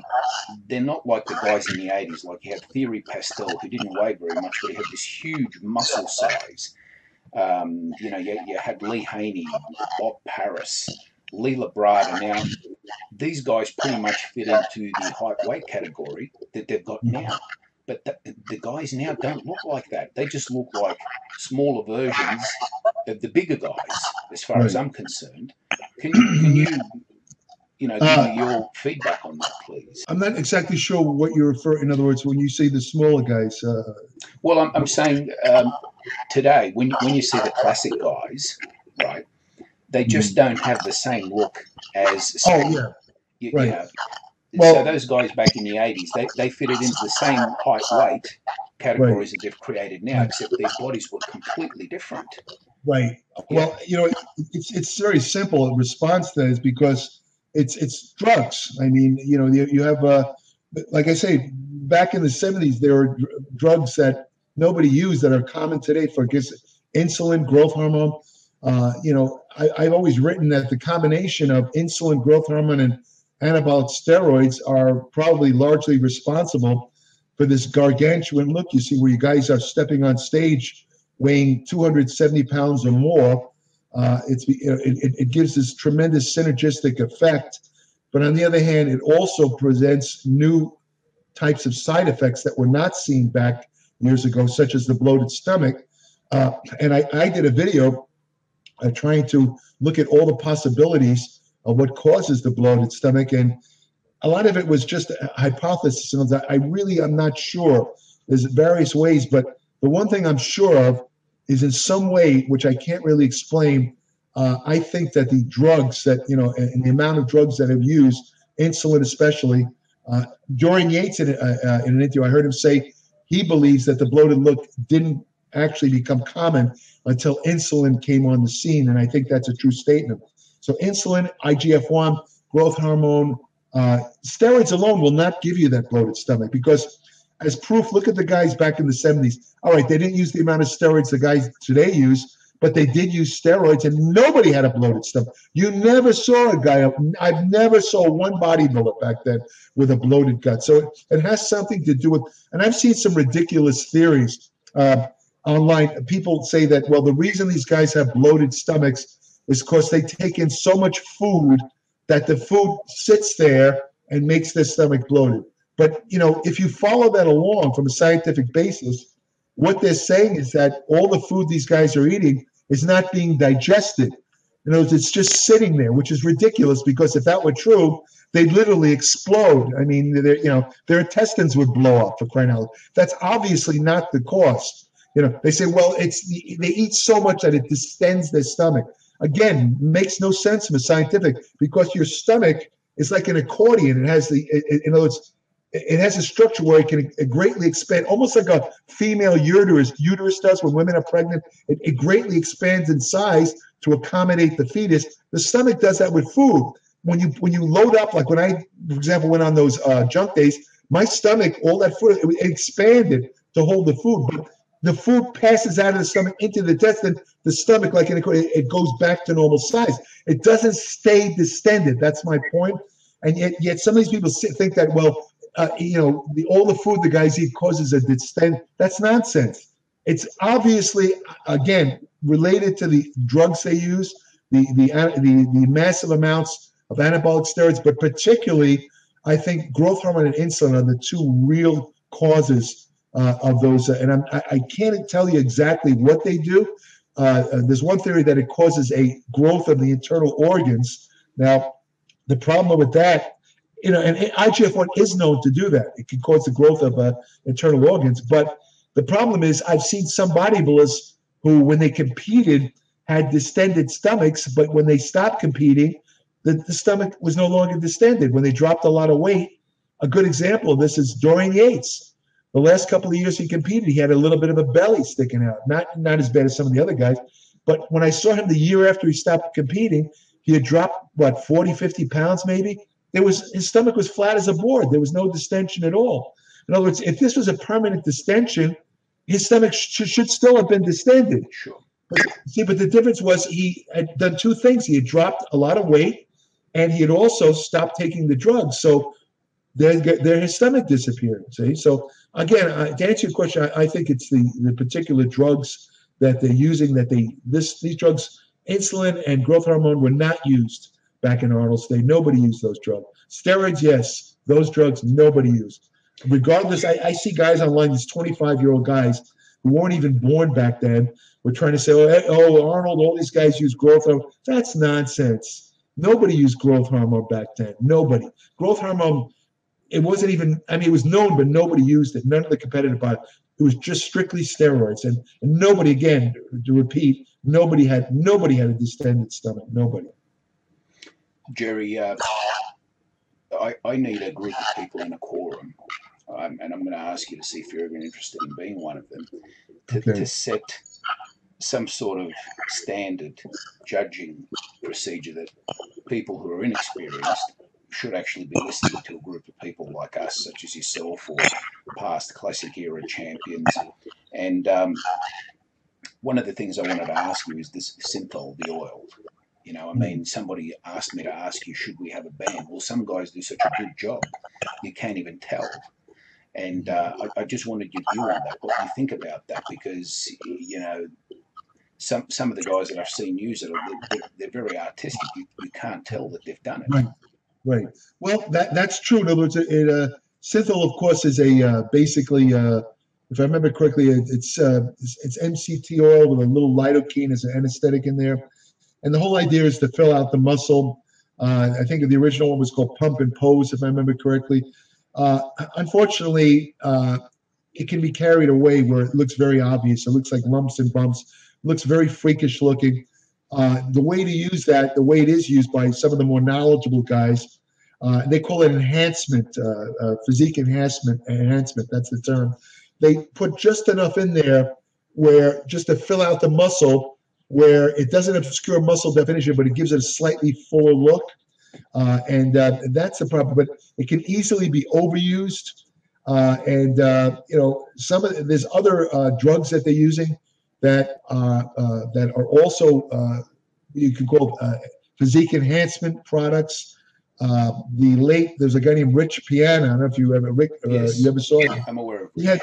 they're not like the guys in the 80s. Like you had Thierry Pastel, who didn't weigh very much, but he had this huge muscle size. You know, you had Lee Haney, Bob Paris, Lee Labrada. Now, these guys pretty much fit into the height weight category that they've got now. But the guys now don't look like that. They just look like smaller versions of the bigger guys, as far as I'm concerned. Can you give me your feedback on that, please? I'm not exactly sure what you refer. In other words, when you say the smaller guys. Well, I'm saying today, when you see the classic guys, right, they just don't have the same look as. You know, so those guys back in the 80s, they fitted into the same height weight categories that they've created now, except their bodies were completely different. Right. Well, you know, it's very simple. The response to that is because it's drugs. I mean, you know, you have like I say, back in the 70s, there were drugs that nobody used that are common today for insulin, growth hormone. You know, I've always written that the combination of insulin, growth hormone, and anabolic steroids are probably largely responsible for this gargantuan look you see, where you guys are stepping on stage weighing 270 pounds or more. It gives this tremendous synergistic effect. But on the other hand, it also presents new types of side effects that were not seen back years ago, such as the bloated stomach. And I did a video trying to look at all the possibilities of what causes the bloated stomach. And a lot of it was just a hypothesis. And I'm not sure. There's various ways, but the one thing I'm sure of is in some way, which I can't really explain, I think that the drugs that, you know, and the amount of drugs that have used, insulin especially, during Yates in an interview, I heard him say he believes that the bloated look didn't actually become common until insulin came on the scene. And I think that's a true statement. So insulin, IGF-1, growth hormone, steroids alone will not give you that bloated stomach, because as proof, look at the guys back in the 70s. All right, they didn't use the amount of steroids the guys today use, but they did use steroids, and nobody had a bloated stomach. You never saw a guy, I've never saw one bodybuilder back then with a bloated gut. So it has something to do with, and I've seen some ridiculous theories online. People say that, well, the reason these guys have bloated stomachs is because they take in so much food that the food sits there and makes their stomach bloated. But, you know, if you follow that along from a scientific basis, what they're saying is that all the food these guys are eating is not being digested. You know, it's just sitting there, which is ridiculous, because if that were true, they'd literally explode. I mean, their intestines would blow up, for crying out loud. That's obviously not the cause. You know, they say, well, they eat so much that it distends their stomach. Again, makes no sense from a scientific, because your stomach is like an accordion. It has in other words, it has a structure where it can greatly expand, almost like a female uterus does when women are pregnant. It greatly expands in size to accommodate the fetus. The stomach does that with food. When you load up, like when I, for example, went on those junk days, my stomach, all that food, it expanded to hold the food. But the food passes out of the stomach into the intestine. The stomach, like an accordion, it goes back to normal size. It doesn't stay distended. That's my point. And yet some of these people think that, well, all the food the guys eat causes a distend. That's nonsense. It's obviously, again, related to the drugs they use, the massive amounts of anabolic steroids, but particularly, I think growth hormone and insulin are the two real causes of those. And I can't tell you exactly what they do. There's one theory that it causes a growth of the internal organs. Now, the problem with that, and IGF-1 is known to do that. It can cause the growth of internal organs. But the problem is, I've seen some bodybuilders who, when they competed, had distended stomachs, but when they stopped competing, the stomach was no longer distended. When they dropped a lot of weight, a good example of this is Dorian Yates. The last couple of years he competed, he had a little bit of a belly sticking out. Not as bad as some of the other guys. But when I saw him the year after he stopped competing, he had dropped, 40, 50 pounds maybe? His stomach was flat as a board. There was no distension at all. In other words, if this was a permanent distension, his stomach should still have been distended. Sure. But the difference was he had done two things. He had dropped a lot of weight, and he had also stopped taking the drugs. So his stomach disappeared. See? So again, to answer your question, I think it's the particular drugs that they're using. These drugs, insulin and growth hormone, were not used back in Arnold's day. Nobody used those drugs. Steroids, yes. Those drugs, nobody used. Regardless, I see guys online, these 25-year-old guys who weren't even born back then, were trying to say, oh, Arnold, all these guys use growth hormone. That's nonsense. Nobody used growth hormone back then. Nobody. Growth hormone, it wasn't even, it was known, but nobody used it. None of the competitive bodies. It was just strictly steroids. And nobody, again, to repeat, nobody had a distended stomach. Nobody. Jerry, I need a group of people in a quorum, and I'm going to ask you to see if you're even interested in being one of them, to set some sort of standard judging procedure that people who are inexperienced should actually be listening to a group of people like us, such as yourself, or past classic era champions. And one of the things I wanted to ask you is this synthol, the oil. Somebody asked me to ask you, should we have a ban? Well, some guys do such a good job, you can't even tell. And I just wanted your view on that, what you think about that, because, some of the guys that I've seen use it, they're very artistic. You can't tell that they've done it. Right. Well, that's true. In other words, synthol, of course, is basically, if I remember correctly, it's MCT oil with a little lidocaine as an anesthetic in there. And the whole idea is to fill out the muscle. I think the original one was called Pump and Pose, if I remember correctly. Unfortunately, it can be carried away where it looks very obvious. It looks like lumps and bumps. It looks very freakish looking. The way to use that, the way it is used by some of the more knowledgeable guys, they call it enhancement, physique enhancement. That's the term. They put just enough in there where just to fill out the muscle, where it doesn't obscure muscle definition, but it gives it a slightly fuller look. And that's the problem. But it can easily be overused. You know, there's other drugs that they're using that are also you could call physique enhancement products. There's a guy named Rich Piana. I don't know if you ever Yes. you ever saw it. I'm aware of it.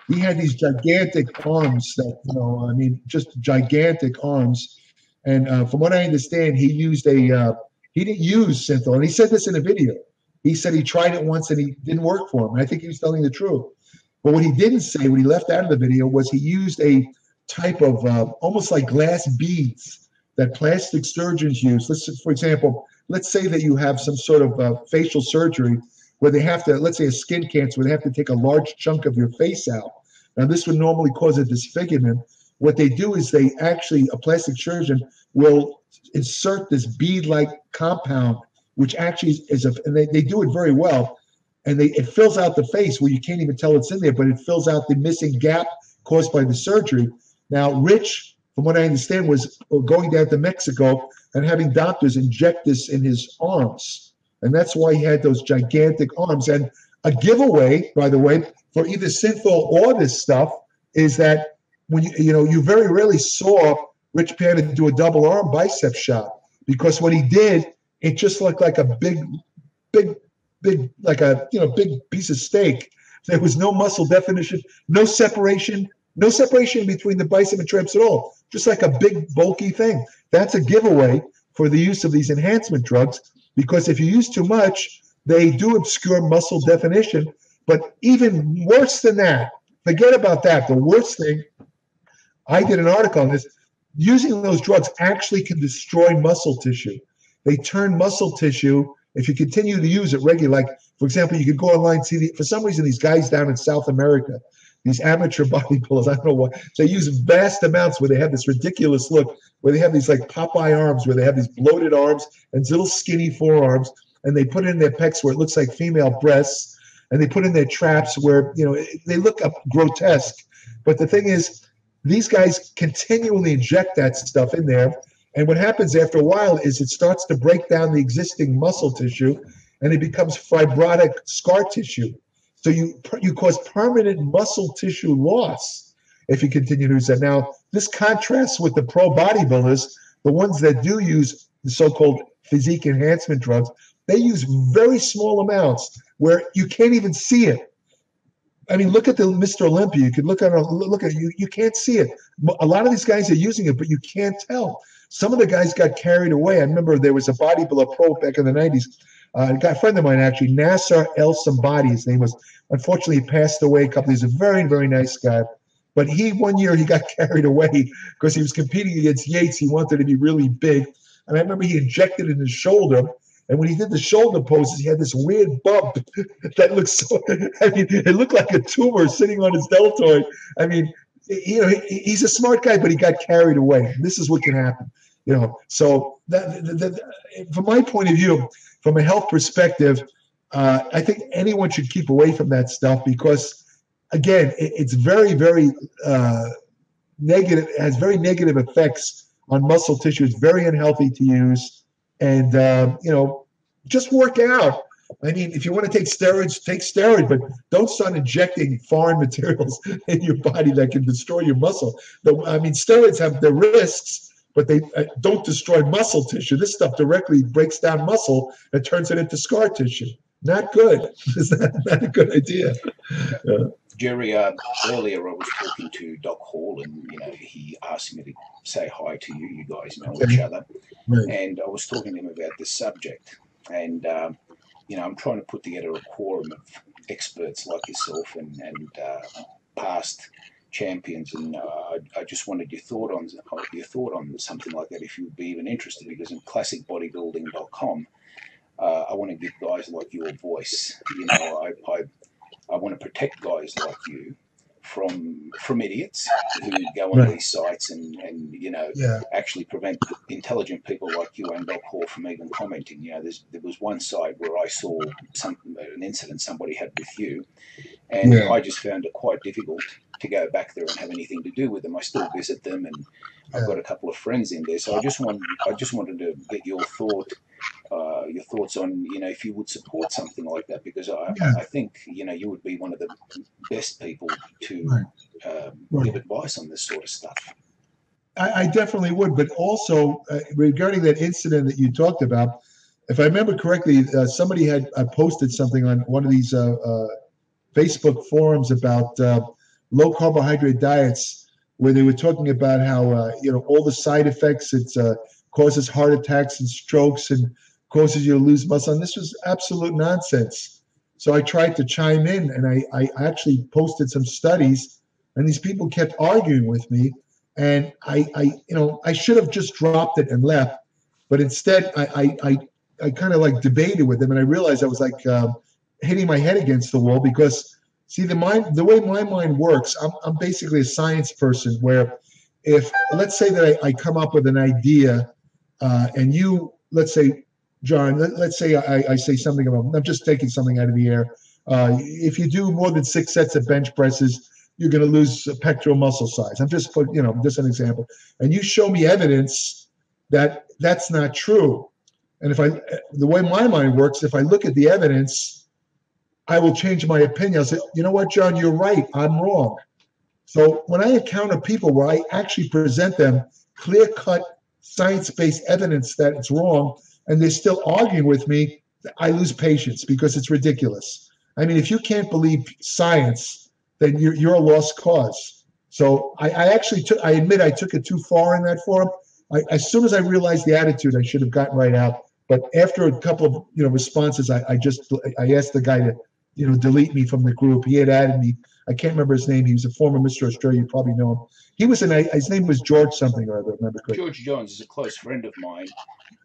He had these gigantic arms that, you know, I mean, just gigantic arms. And from what I understand, he didn't use synthol. And he said this in a video. He said he tried it once and he didn't work for him. And I think he was telling the truth. But what he didn't say, what he left out of the video, was he used a type of almost like glass beads that plastic surgeons use. For example, let's say that you have some sort of facial surgery where they have to, let's say a skin cancer, where they have to take a large chunk of your face out. Now, this would normally cause a disfigurement. What they do is a plastic surgeon will insert this bead-like compound, which actually and they do it very well. And it fills out the face where you can't even tell it's in there, but it fills out the missing gap caused by the surgery. Now, Rich, from what I understand, was going down to Mexico and having doctors inject this in his arms. And that's why he had those gigantic arms. And a giveaway, by the way, for either synthol or this stuff is that when you very rarely saw Rich Piana do a double arm bicep shot, because what he did, it just looked like a big piece of steak. There was no muscle definition, no separation between the bicep and triceps at all. Just like a big bulky thing. That's a giveaway for the use of these enhancement drugs, because if you use too much, they do obscure muscle definition. But even worse than that, forget about that. The worst thing, I did an article on this, using those drugs actually can destroy muscle tissue. They turn muscle tissue, if you continue to use it regularly, like, for example, you could go online and see, for some reason, these guys down in South America, these amateur bodybuilders, I don't know why, they use vast amounts where they have this ridiculous look, where they have these like Popeye arms, where they have these bloated arms and little skinny forearms, and they put it in their pecs where it looks like female breasts, and they put in their traps where, they look up grotesque. But the thing is, these guys continually inject that stuff in there. And what happens after a while is it starts to break down the existing muscle tissue, and it becomes fibrotic scar tissue. So you cause permanent muscle tissue loss if you continue to use that. Now, this contrasts with the pro bodybuilders, the ones that do use the so-called physique enhancement drugs. They use very small amounts where you can't even see it. I mean, look at the Mr. Olympia. You could look at it. You can't see it. A lot of these guys are using it, but you can't tell. Some of the guys got carried away. I remember there was a bodybuilder pro back in the 90s. A friend of mine, actually, Nasser El Somebody, his name was. Unfortunately, he passed away a couple. He's a very, very nice guy. But one year he got carried away because he was competing against Yates. He wanted to be really big. And I remember he injected it in his shoulder. And when he did the shoulder poses, he had this weird bump that looked it looked like a tumor sitting on his deltoid. I mean, he's a smart guy, but he got carried away. This is what can happen, So from my point of view, from a health perspective, I think anyone should keep away from that stuff because, again, it's very, very negative. It has very negative effects on muscle tissue. It's very unhealthy to use. And, just work out. I mean, if you want to take steroids, but don't start injecting foreign materials in your body that can destroy your muscle. Steroids have their risks, but they don't destroy muscle tissue. This stuff directly breaks down muscle and turns it into scar tissue. Not good. It's not a good idea. Yeah. Jerry, earlier I was talking to Doc Hall, and he asked me to say hi to you. You guys know each other, right. And I was talking to him about this subject, and I'm trying to put together a quorum of experts like yourself and past champions, and I just wanted your thought on something like that, if you would be even interested, because in ClassicBodybuilding.com, I want to give guys like you a voice. I want to protect guys like you from idiots who go on these sites and actually prevent intelligent people like you and Doc Hall from even commenting. There was one site where I saw an incident somebody had with you, and I just found it quite difficult to go back there and have anything to do with them. I still visit them, and I've got a couple of friends in there. So I just wanted to get your thoughts on, you know, if you would support something like that, because I think, you know, you would be one of the best people to give advice on this sort of stuff. I definitely would, but also regarding that incident that you talked about, if I remember correctly, somebody had posted something on one of these Facebook forums about low carbohydrate diets, where they were talking about how you know, all the side effects. It causes heart attacks and strokes and causes you to lose muscle. And this was absolute nonsense. So I tried to chime in, and I actually posted some studies, and these people kept arguing with me. And I you know, I should have just dropped it and left, but instead I kind of like debated with them, and I realized I was like hitting my head against the wall, because see, the way my mind works, I'm basically a science person, where if, let's say that I come up with an idea, and you, let's say, John, let's say I say something about, I'm just taking something out of the air. If you do more than 6 sets of bench presses, you're going to lose pectoral muscle size. I'm just, you know, just an example. And you show me evidence that that's not true. And the way my mind works, if I look at the evidence, I will change my opinion. I'll say, you know what, John, you're right. I'm wrong. So when I encounter people where I actually present them clear-cut, science-based evidence that it's wrong, and they're still arguing with me, I lose patience, because it's ridiculous. I mean, if you can't believe science, then you're a lost cause. So I admit I took it too far in that forum. As soon as I realized the attitude, I should have gotten right out. But after a couple of, you know, responses, I asked the guy to, you know, delete me from the group. He had added me. I can't remember his name. He was a former Mr. Australia. You probably know him. He was his name was George something or other. Remember correctly. George Jones is a close friend of mine.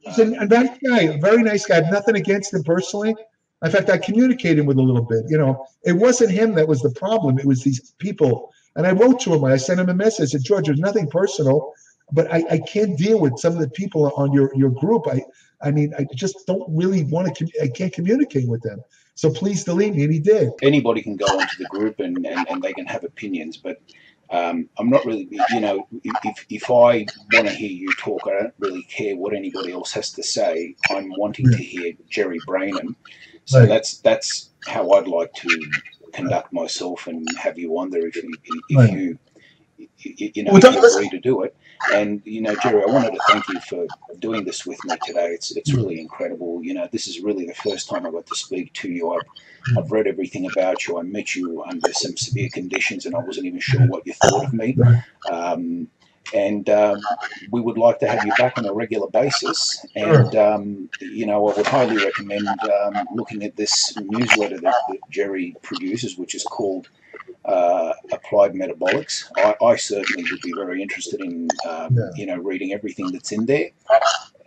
He's a nice guy, a very nice guy. I have nothing against him personally. In fact, I communicated with him a little bit. You know, it wasn't him that was the problem. It was these people. And I wrote to him. I sent him a message. I said, George, there's nothing personal, but I can't deal with some of the people on your group. I mean, I just don't really want to. I can't communicate with them. So please delete me. And he did. Anybody can go onto the group and they can have opinions, but I'm not really, you know, if I want to hear you talk, I don't really care what anybody else has to say. I'm wanting to hear Jerry Brainum. So that's how I'd like to conduct myself, and have you on there if you know, if you agree to do it. And, you know, Jerry, I wanted to thank you for doing this with me today. It's really incredible. You know, this is really the first time I got to speak to you. I've read everything about you. I met you under some severe conditions, and I wasn't even sure what you thought of me. We would like to have you back on a regular basis. And, you know, I would highly recommend looking at this newsletter that Jerry produces, which is called Applied Metabolics. I certainly would be very interested in, you know, reading everything that's in there.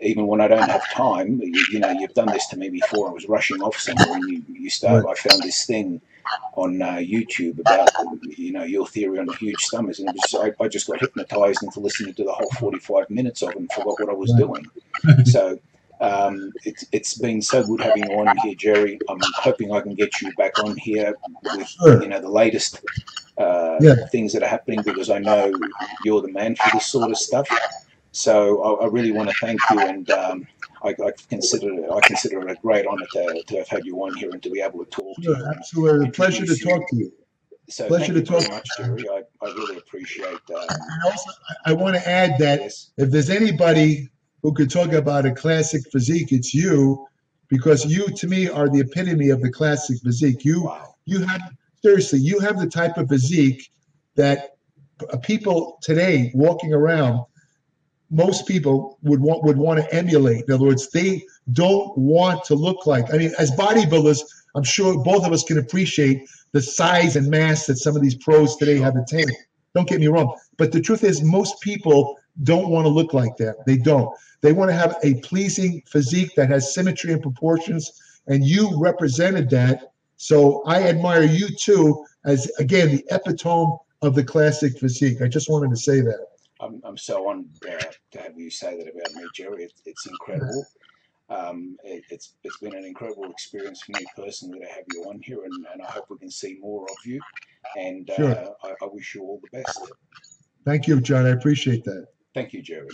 Even when I don't have time, you know, you've done this to me before. I was rushing off somewhere, and you start. I found this thing on YouTube about, you know, your theory on huge stomachs, and I just got hypnotized into listening to the whole 45 minutes of it and forgot what I was doing. So it's been so good having you on here, Jerry. I'm hoping I can get you back on here with you know, the latest things that are happening, because I know you're the man for this sort of stuff. So I really want to thank you, and I consider it a great honor to have had you on here and to be able to talk to you. Absolutely, a pleasure to talk to you. So pleasure to talk very much, Jerry. I really appreciate that. And also, I want to add that if there's anybody who could talk about a classic physique, it's you, because you, to me, are the epitome of the classic physique. You have, seriously, you have the type of physique that people today walking around, most people would want to emulate. In other words, they don't want to look like. I mean, as bodybuilders, I'm sure both of us can appreciate the size and mass that some of these pros today have attained. Don't get me wrong, but the truth is, most people don't want to look like that. They don't. They want to have a pleasing physique that has symmetry and proportions, and you represented that. So I admire you too, as again the epitome of the classic physique. I just wanted to say that. I'm so honored to have you say that about me, Jerry. It's incredible. It's been an incredible experience for me personally to have you on here, and I hope we can see more of you. And Sure. I wish you all the best. Thank you, John. I appreciate that. Thank you, Jerry.